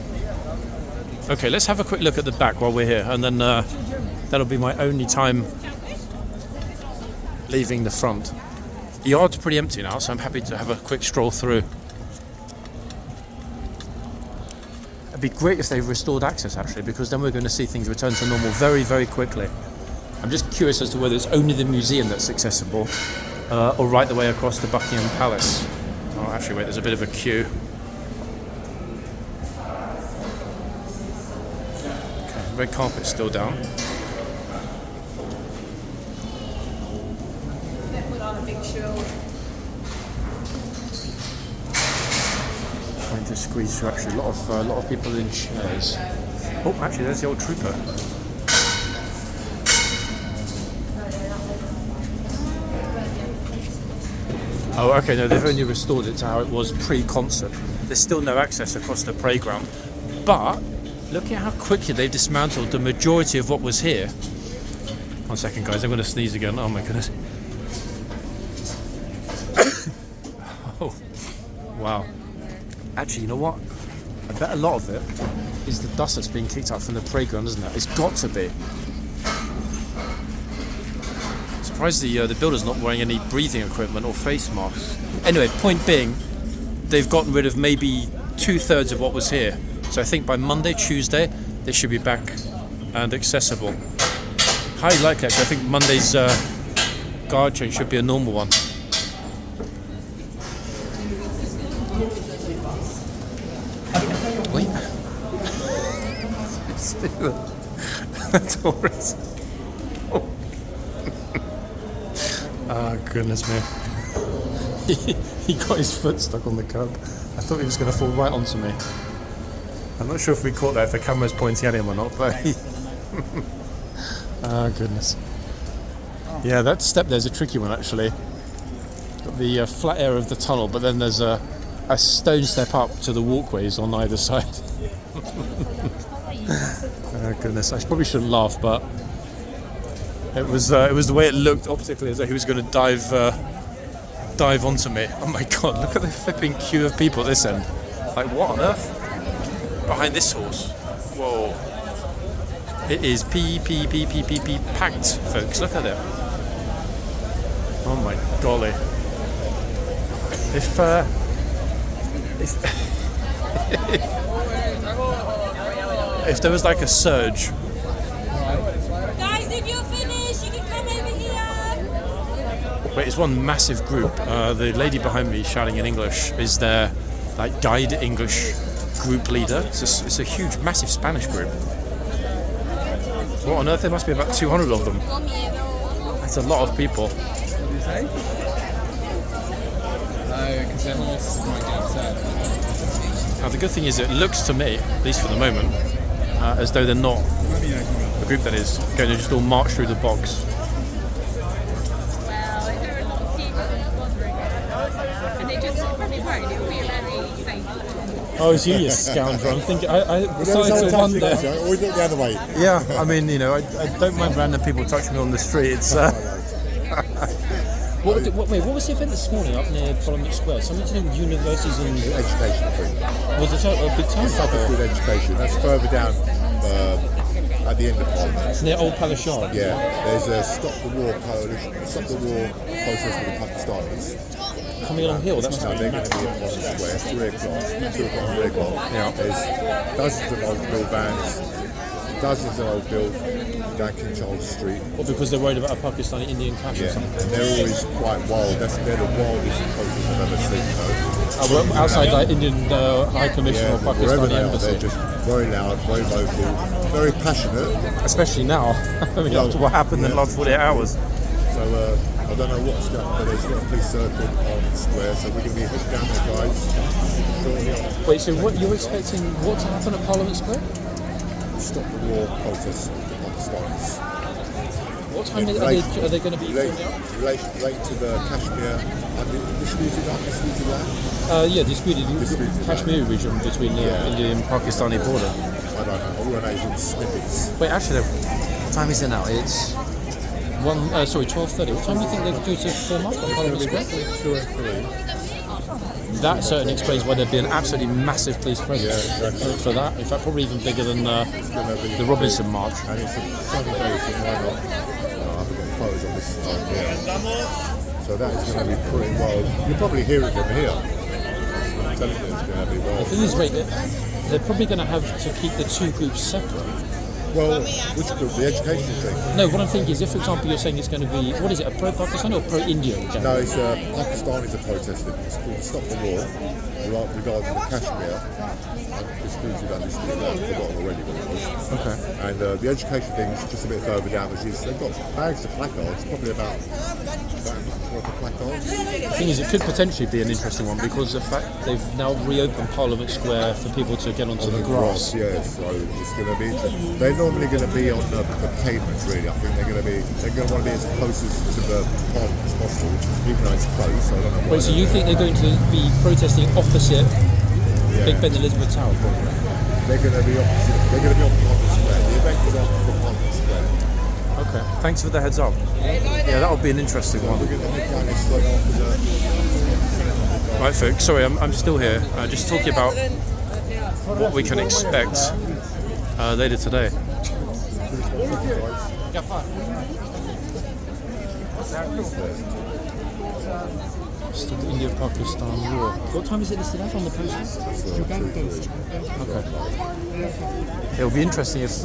Okay, let's have a quick look at the back while we're here, and then that'll be my only time leaving the front. The yard's pretty empty now, so I'm happy to have a quick stroll through. It'd be great if they've restored access, actually, because then we're going to see things return to normal very, very quickly. I'm just curious as to whether it's only the museum that's accessible, or right the way across to Buckingham Palace. Oh, actually, wait, there's a bit of a queue. Okay, red carpet's still down. Trying to squeeze through, actually, a lot of people in chairs. Oh, actually, there's the old trooper. Oh, okay, no, they've only restored it to how it was pre-concert. There's still no access across the playground. But, look at how quickly they've dismantled the majority of what was here. 1 second, guys, I'm going to sneeze again. Oh my goodness. Oh, wow. Actually, you know what? I bet a lot of it is the dust that's being kicked out from the playground, isn't it? It's got to be. Surprised the builder's not wearing any breathing equipment or face masks. Anyway, point being, they've gotten rid of maybe 2/3 of what was here. So I think by Monday, Tuesday, they should be back and accessible. Highly likely, actually. I think Monday's guard change should be a normal one. Wait. Taurus. Oh, goodness me. He got his foot stuck on the curb. I thought he was going to fall right onto me. I'm not sure if we caught that, if the camera's pointing at him or not, but he... Oh, goodness. Yeah, that step there's a tricky one, actually. Got the flat area of the tunnel, but then there's a stone step up to the walkways on either side. Oh, goodness. I probably shouldn't laugh, but it was the way it looked optically, as though he was going to dive onto me. Oh my god, look at the flipping queue of people at this end. Like, what on earth? Behind this horse. Whoa. It is packed, folks. Look at it. Oh my golly. If there was like a surge. Guys, if you're finished, you can come over here. Wait, it's one massive group. The lady behind me shouting in English is their like guide English group leader. It's a huge, massive Spanish group. What on earth? There must be about 200 of them. That's a lot of people. What did you say? No, because their horse might get upset. Now the good thing is, it looks to me, at least for the moment, as though they're not, the group that is, going to just all march through the box. Well, if there are a lot of people bothering it, and they just probably won't, it'll be a very safe. Oh, it's you, you scoundrel. I'm thinking, I started to wonder. Always look the other way. Yeah, I mean, you know, I don't mind random people touching me on the street. It's, what was the event this morning up near Parliament Square? Something to do with universities and... Education thing. Was it a big town? Good education. That's further down at the end of Parliament. It's near Old Palace Yard. Yeah, there's a Stop the War coalition, Stop the War protest with the Pakistanis. Coming along here, that's Now they're going to be at Parliament Square, 3 o'clock, 2 o'clock, 3 o'clock. Yeah. There's dozens of old Bill vans, dozens of old Bill down King Charles Street. Or because they're worried about a Pakistani-Indian clash or Yeah, something. and they're always quite wild. They're the wildest protests I've ever seen. Outside like Indian High Commission Yeah, or wherever Pakistani they are, embassy. they're just very loud, very vocal, very passionate. Especially now, I mean, after what happened in the last 48 hours. So I don't know what's going on, but there's got a police circle on the square, so we're going to be heading down there, guys. Shortly on. Wait, so what you're expecting what to happen at Parliament Square? Stop the war protests with the Pakistanis. What time are they going to be Relate filmed out? to the Kashmir undisputed land. Yeah, disputed Kashmir region between the Indian and Pakistani border. I don't know. All I know is in snippets. Wait, actually, what time is it now? It's 12:30. What time do you think they're due to film up on Parliament Square? 2 and 3. That certainly explains why there'd be an absolutely massive police presence for that. In fact, probably even bigger than the Robinson March. And it's a sunny day, so why not? I haven't got photos on this side here. So that is going to be pretty wild. You'll probably hear it from here. I'm telling you, it's going to be The wild. thing is, wait, they're probably going to have to keep the two groups separate. Well, which group? The education thing? No, what I'm thinking is, if, for example, you're saying it's going to be, what is it, a pro-Pakistan or pro-Indian? No, it's Pakistanis are protesting. It's called Stop the War regarding the Kashmir. Undisputed land. I've forgotten already what it was. Okay. And the education thing is just a bit further down, which is they've got bags of placards, probably about Worth of placards. The thing is, it could potentially be an interesting one because the fact they've now reopened Parliament Square for people to get onto the grass. Yeah, so it's going to be interesting. They're normally going to be on the pavement, really. I think they're going to want to be as close to the Parliament as possible, even though it's close. I don't know why. Wait, so you think they're going to be protesting opposite Big Ben Elizabeth Tower? They're going to be opposite. They're going to be on Parliament Square. The event is on the Parliament Square. Okay, thanks for the heads up. Yeah, that would be an interesting one. We're going to head down this straight after the. Right, folks, sorry, I'm still here. Just talking about what we can expect later today. It's the India-Pakistan war. What time is it listed as on the post? Okay. It'll be interesting if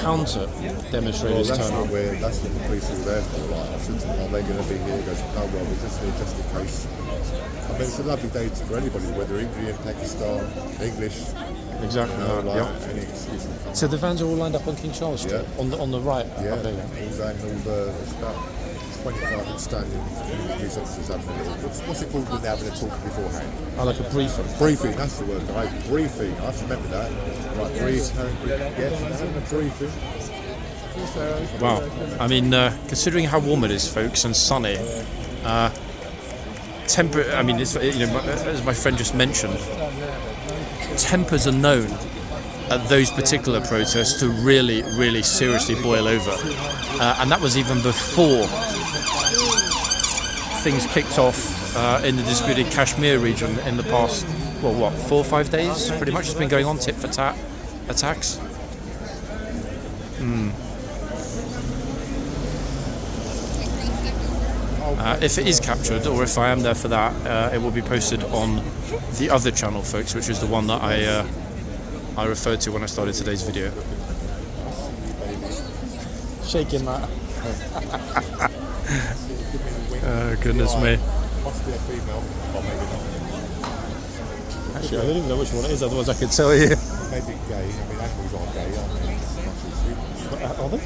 counter demonstrators turn up. That's what the police are there for. Like, I said to them, are they going to be here? He goes, no, well, we're just here just in case. I mean, it's a lovely day for anybody, whether Indian, Pakistan, English. Exactly. Any excuse. So the vans are all lined up on King Charles Street, on the right. Yeah, Okay. it's about 25 standing police officers having a little. What's it called when they're having a talk beforehand? Like a briefing. Briefing, that's the word, guys. Briefing. I have to remember that. Right, briefing. Yes, having a briefing. Wow. I mean, considering how warm it is, folks, and sunny, I mean, it's, as my friend just mentioned, tempers are known at those particular protests to really, really seriously boil over. And that was even before things kicked off in the disputed Kashmir region in the past, 4 or 5 days? Pretty much it's been going on, tit for tat attacks. If it is captured, or if I am there for that, it will be posted on the other channel, folks, which is the one that I referred to when I started today's video. Shaking that. Oh, goodness me. Must be a female, or maybe not. Actually, I don't even know which one it is, otherwise I could tell you. Maybe gay. I mean, animals are gay, aren't they? Are they?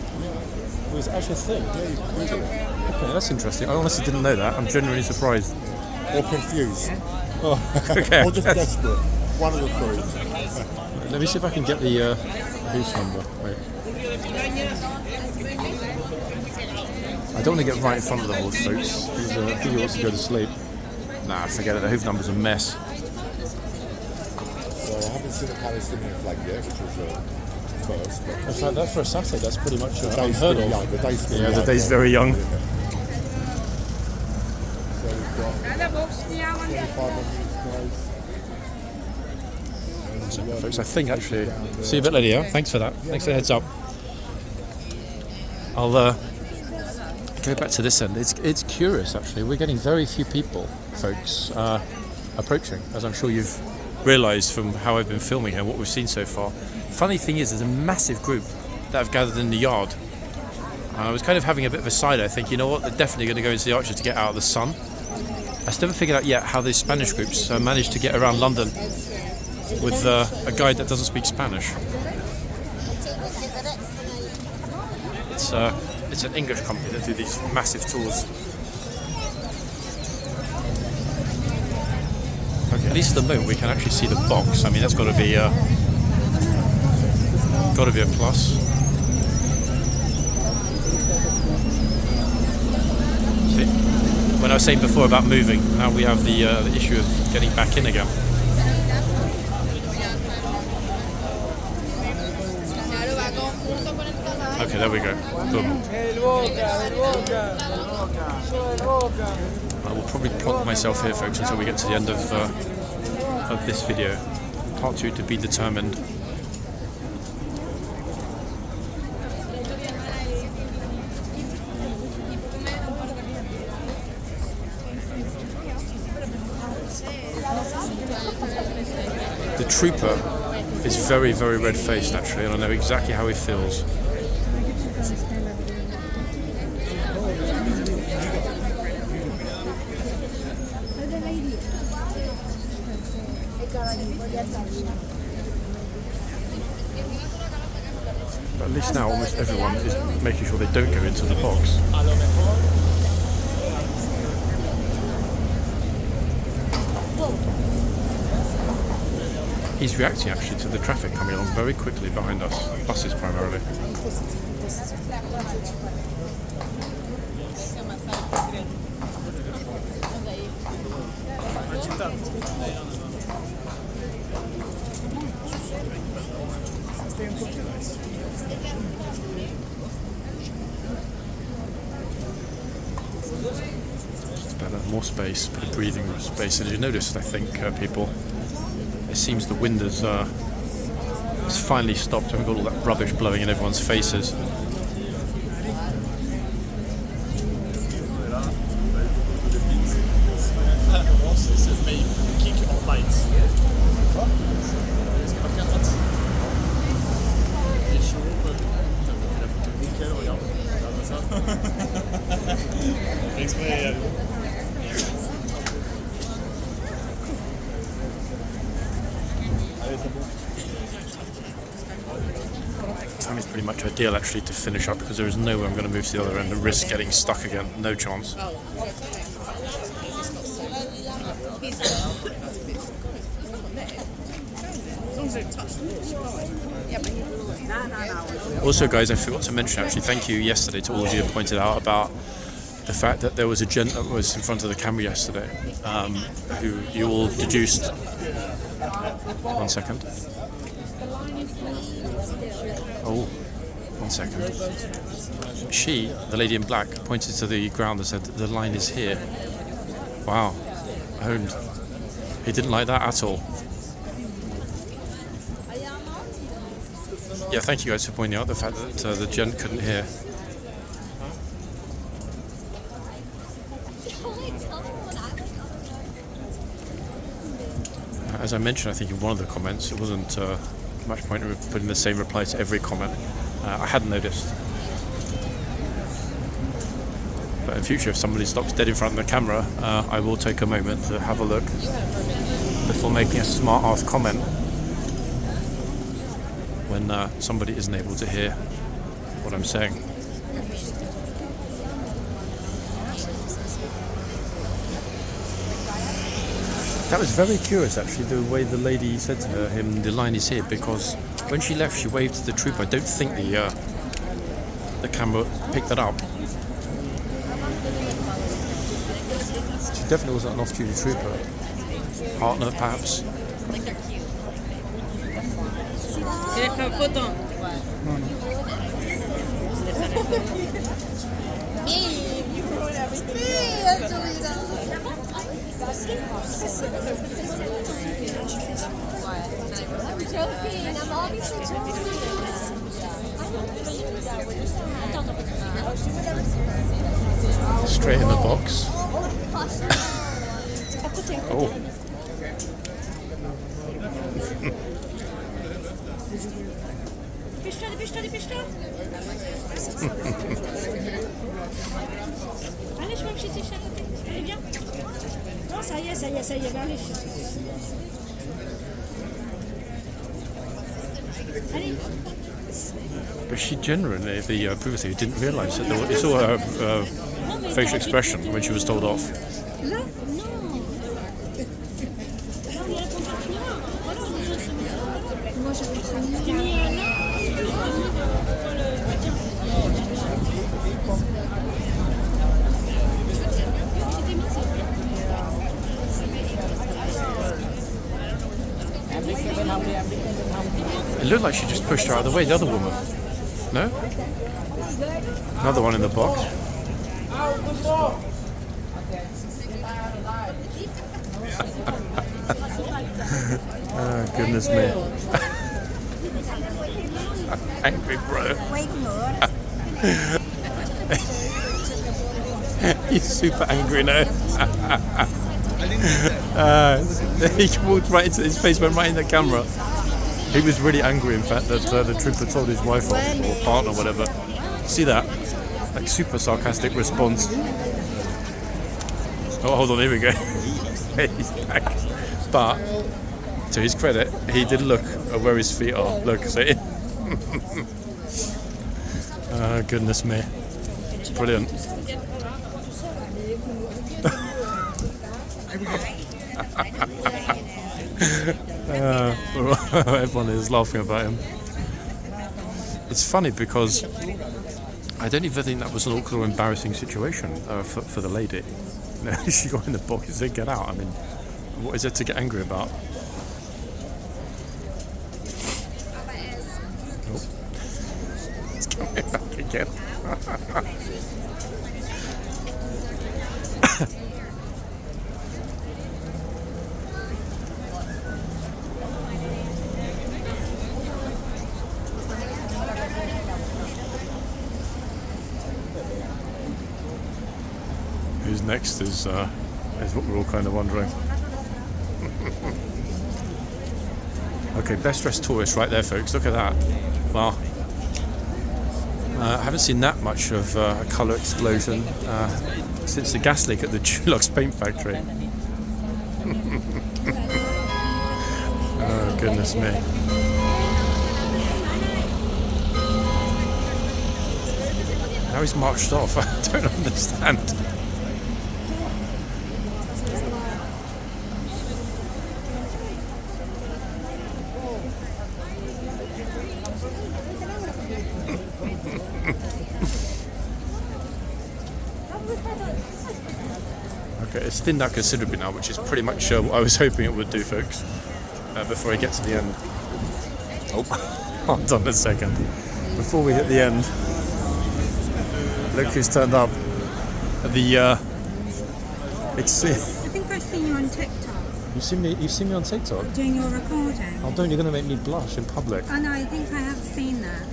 Was it actually a thing? Yeah, Okay, that's interesting. I honestly didn't know that. I'm genuinely surprised. or confused. Oh, okay. Or just desperate. One of the three. Let me see if I can get the house number. Wait. I don't want to get right in front of the horse, folks. I think he wants to go to sleep. Nah, forget it. The hoof number's a mess. So I haven't seen a Palestinian flag yet, which was first. But In fact, that for a Saturday, that's pretty much the day's unheard still of. young. The day's still Yeah, young. the day's very young. So we've got 25 guys. Folks, I think actually. See you a bit later, yeah? Thanks for that. Thanks for the heads up. I'll go back to this end. It's curious, actually. We're getting very few people, folks, approaching, as I'm sure you've realised from how I've been filming here, what we've seen so far. Funny thing is, there's a massive group that have gathered in the yard. I was kind of having a bit of a side. I think, you know what, they're definitely going to go into the Arches to get out of the sun. I still haven't figured out yet how these Spanish groups managed to get around London with a guide that doesn't speak Spanish. It's an English company that do these massive tours. Okay, at least at the moment we can actually see the box. I mean, that's got to be a plus. See, when I was saying before about moving, now we have the issue of getting back in again. Okay, there we go. Boom. I will probably plonk myself here, folks, until we get to the end of this video. Part 2 to be determined. The trooper is very, very red-faced, actually, and I know exactly how he feels. But at least now almost everyone is making sure they don't go into the box. He's reacting actually to the traffic coming along very quickly behind us, buses primarily. More space, bit of breathing space. And as you noticed, I think people, it seems the wind has finally stopped and we've got all that rubbish blowing in everyone's faces. Time is pretty much ideal actually to finish up because there is no way I'm going to move to the other end and risk getting stuck again. No chance. Also, guys, I forgot to mention actually, thank you yesterday to all of you who pointed out about the fact that there was a gent that was in front of the camera yesterday who you all deduced. 1 second. Oh, 1 second. She, the lady in black, pointed to the ground and said, "The line is here." Wow. Owned. He didn't like that at all. Yeah, thank you guys for pointing out the fact that the gent couldn't hear. As I mentioned, I think in one of the comments, it wasn't much point in putting the same reply to every comment. I hadn't noticed. But in future, if somebody stops dead in front of the camera, I will take a moment to have a look before making a smart-ass comment when somebody isn't able to hear what I'm saying. That was very curious, actually, the way the lady said to him, "The line is here," because when she left, she waved to the trooper. I don't think the camera picked that up. She definitely wasn't an off-duty trooper. Partner, perhaps. Straight in the box. Oh. Dépêche-toi. Allez, je vais me chiter à côté. Allez, viens. Non, ça y est, allez. Allez. But she genuinely, the previously didn't realise that you saw her facial expression when she was told off. Là, non. Moi, j'avais ça mis It looked like she just pushed her out of the way, the other woman. No? Another one in the box. Oh, goodness me. Angry bro. He's super angry now. He walked right into his face, went right in the camera. He was really angry, in fact, that the trooper told his wife off, or partner, whatever. See that? Like super sarcastic response. Oh, hold on, here we go. He's back. But to his credit, he did look at where his feet are. Look, see? Oh, goodness me. Brilliant. Everyone is laughing about him. It's funny because I don't even think that was an awkward or embarrassing situation for the lady. You know, she got in the box and said, "Get out." I mean, what is there to get angry about? Oh. It's coming back again. Who's next is what we're all kind of wondering. Okay, best dressed tourist right there, folks. Look at that. Wow. I haven't seen that much of a colour explosion since the gas leak at the Dulux paint factory. Oh, goodness me. Now he's marched off. I don't understand. Okay, it's thinned out considerably now, which is pretty much what I was hoping it would do, folks, before I get to the end. Oh, hold on a second. Before we hit the end, look who's turned up. I think I've seen you on TikTok. You've seen me on TikTok? Doing your recording. Oh, don't, you're going to make me blush in public. Oh no, I think I have seen that.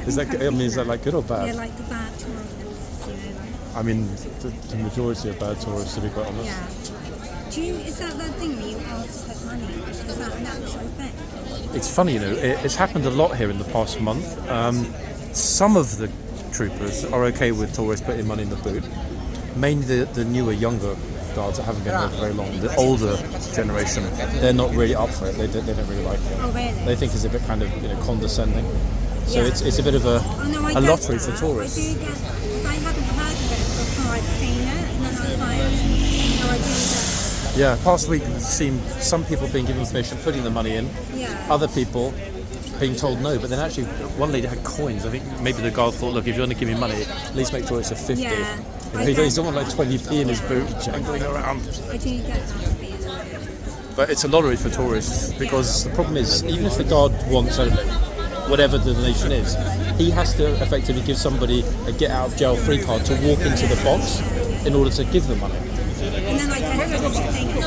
Is that like good or bad? Yeah, like the bad tourists, you know, like. I mean, the majority of bad tourists, to be quite honest. Yeah. Is that thing where you ask to put money? Is that an actual thing? It's funny, you know, it's happened a lot here in the past month. Some of the troopers are okay with tourists putting money in the boot. Mainly the newer, younger guards that haven't been here for very long. The older generation, they're not really up for it. They don't really like it. Oh really? They think it's a bit kind of condescending. So Yeah. it's a bit of a lottery get for that. tourists. I do get, because I hadn't heard of it before I'd seen it, and then I was like, no, I do get. Yeah, past week we've seen some people being given permission, putting the money in. Yeah. Other people being told no, but then actually one lady had coins. I think maybe the guard thought, look, if you're going to give me money, at least make sure it's a 50. Yeah, You know, I he get doesn't want like 20p in his boot jangling around. I do get that feeling. But it's a lottery for tourists because the problem is, even if the guard wants whatever the donation is, he has to effectively give somebody a get out of jail free card to walk into the box in order to give the money. And then I guess it's the thing is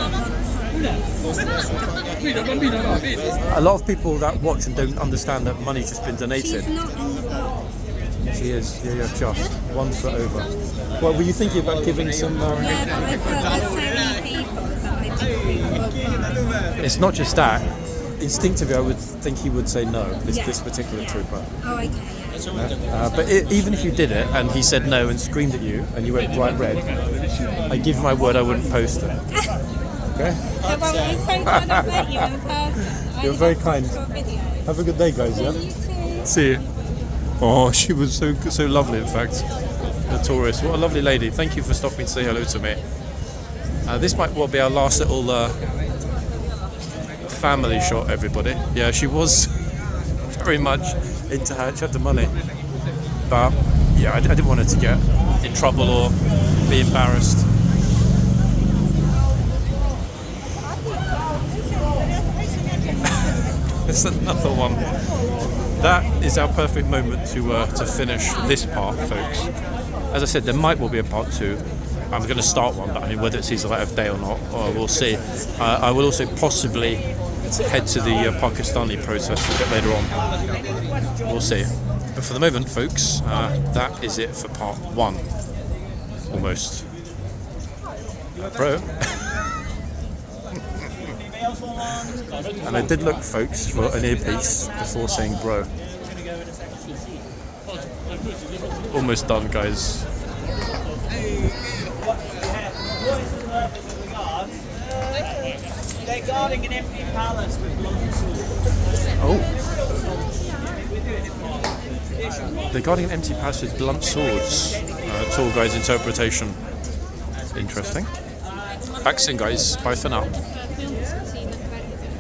A lot of people that watch and don't understand that money's just been donated. she's not in the box. She is, yeah, just 1 foot over. Well, were you thinking about giving some? Yeah, but I've heard there's so many people that I think will buy. It's not just that. Instinctively, I would think he would say no. This particular trooper. Oh, okay. Yeah. But even if you did it and he said no and screamed at you and you went bright red, I give you my word I wouldn't post it. Okay? Yeah, well, it's so glad I met you in person. You're very kind. Have a good day, guys. Yeah. You too. See you. Oh, she was so lovely. In fact, the tourist. What a lovely lady. Thank you for stopping to say hello to me. This might well be our last little family shot, everybody. Yeah, she was very much into how she had the money. But yeah, I didn't want her to get in trouble or be embarrassed. There's another one. That is our perfect moment to finish this part, folks. As I said, there might well be a part 2. I'm going to start one, but I mean, whether it's his light of day or not, we'll see. I will also possibly head to the Pakistani protest a bit later on. We'll see. But for the moment, folks, that is it for part 1. Almost. Bro. And I did look, folks, for an earpiece before saying bro. Almost done, guys. They're guarding an empty palace with blunt swords. Oh. They're guarding an empty palace with blunt swords. Tour guide's interpretation. Interesting. Back soon, guys. Bye for now.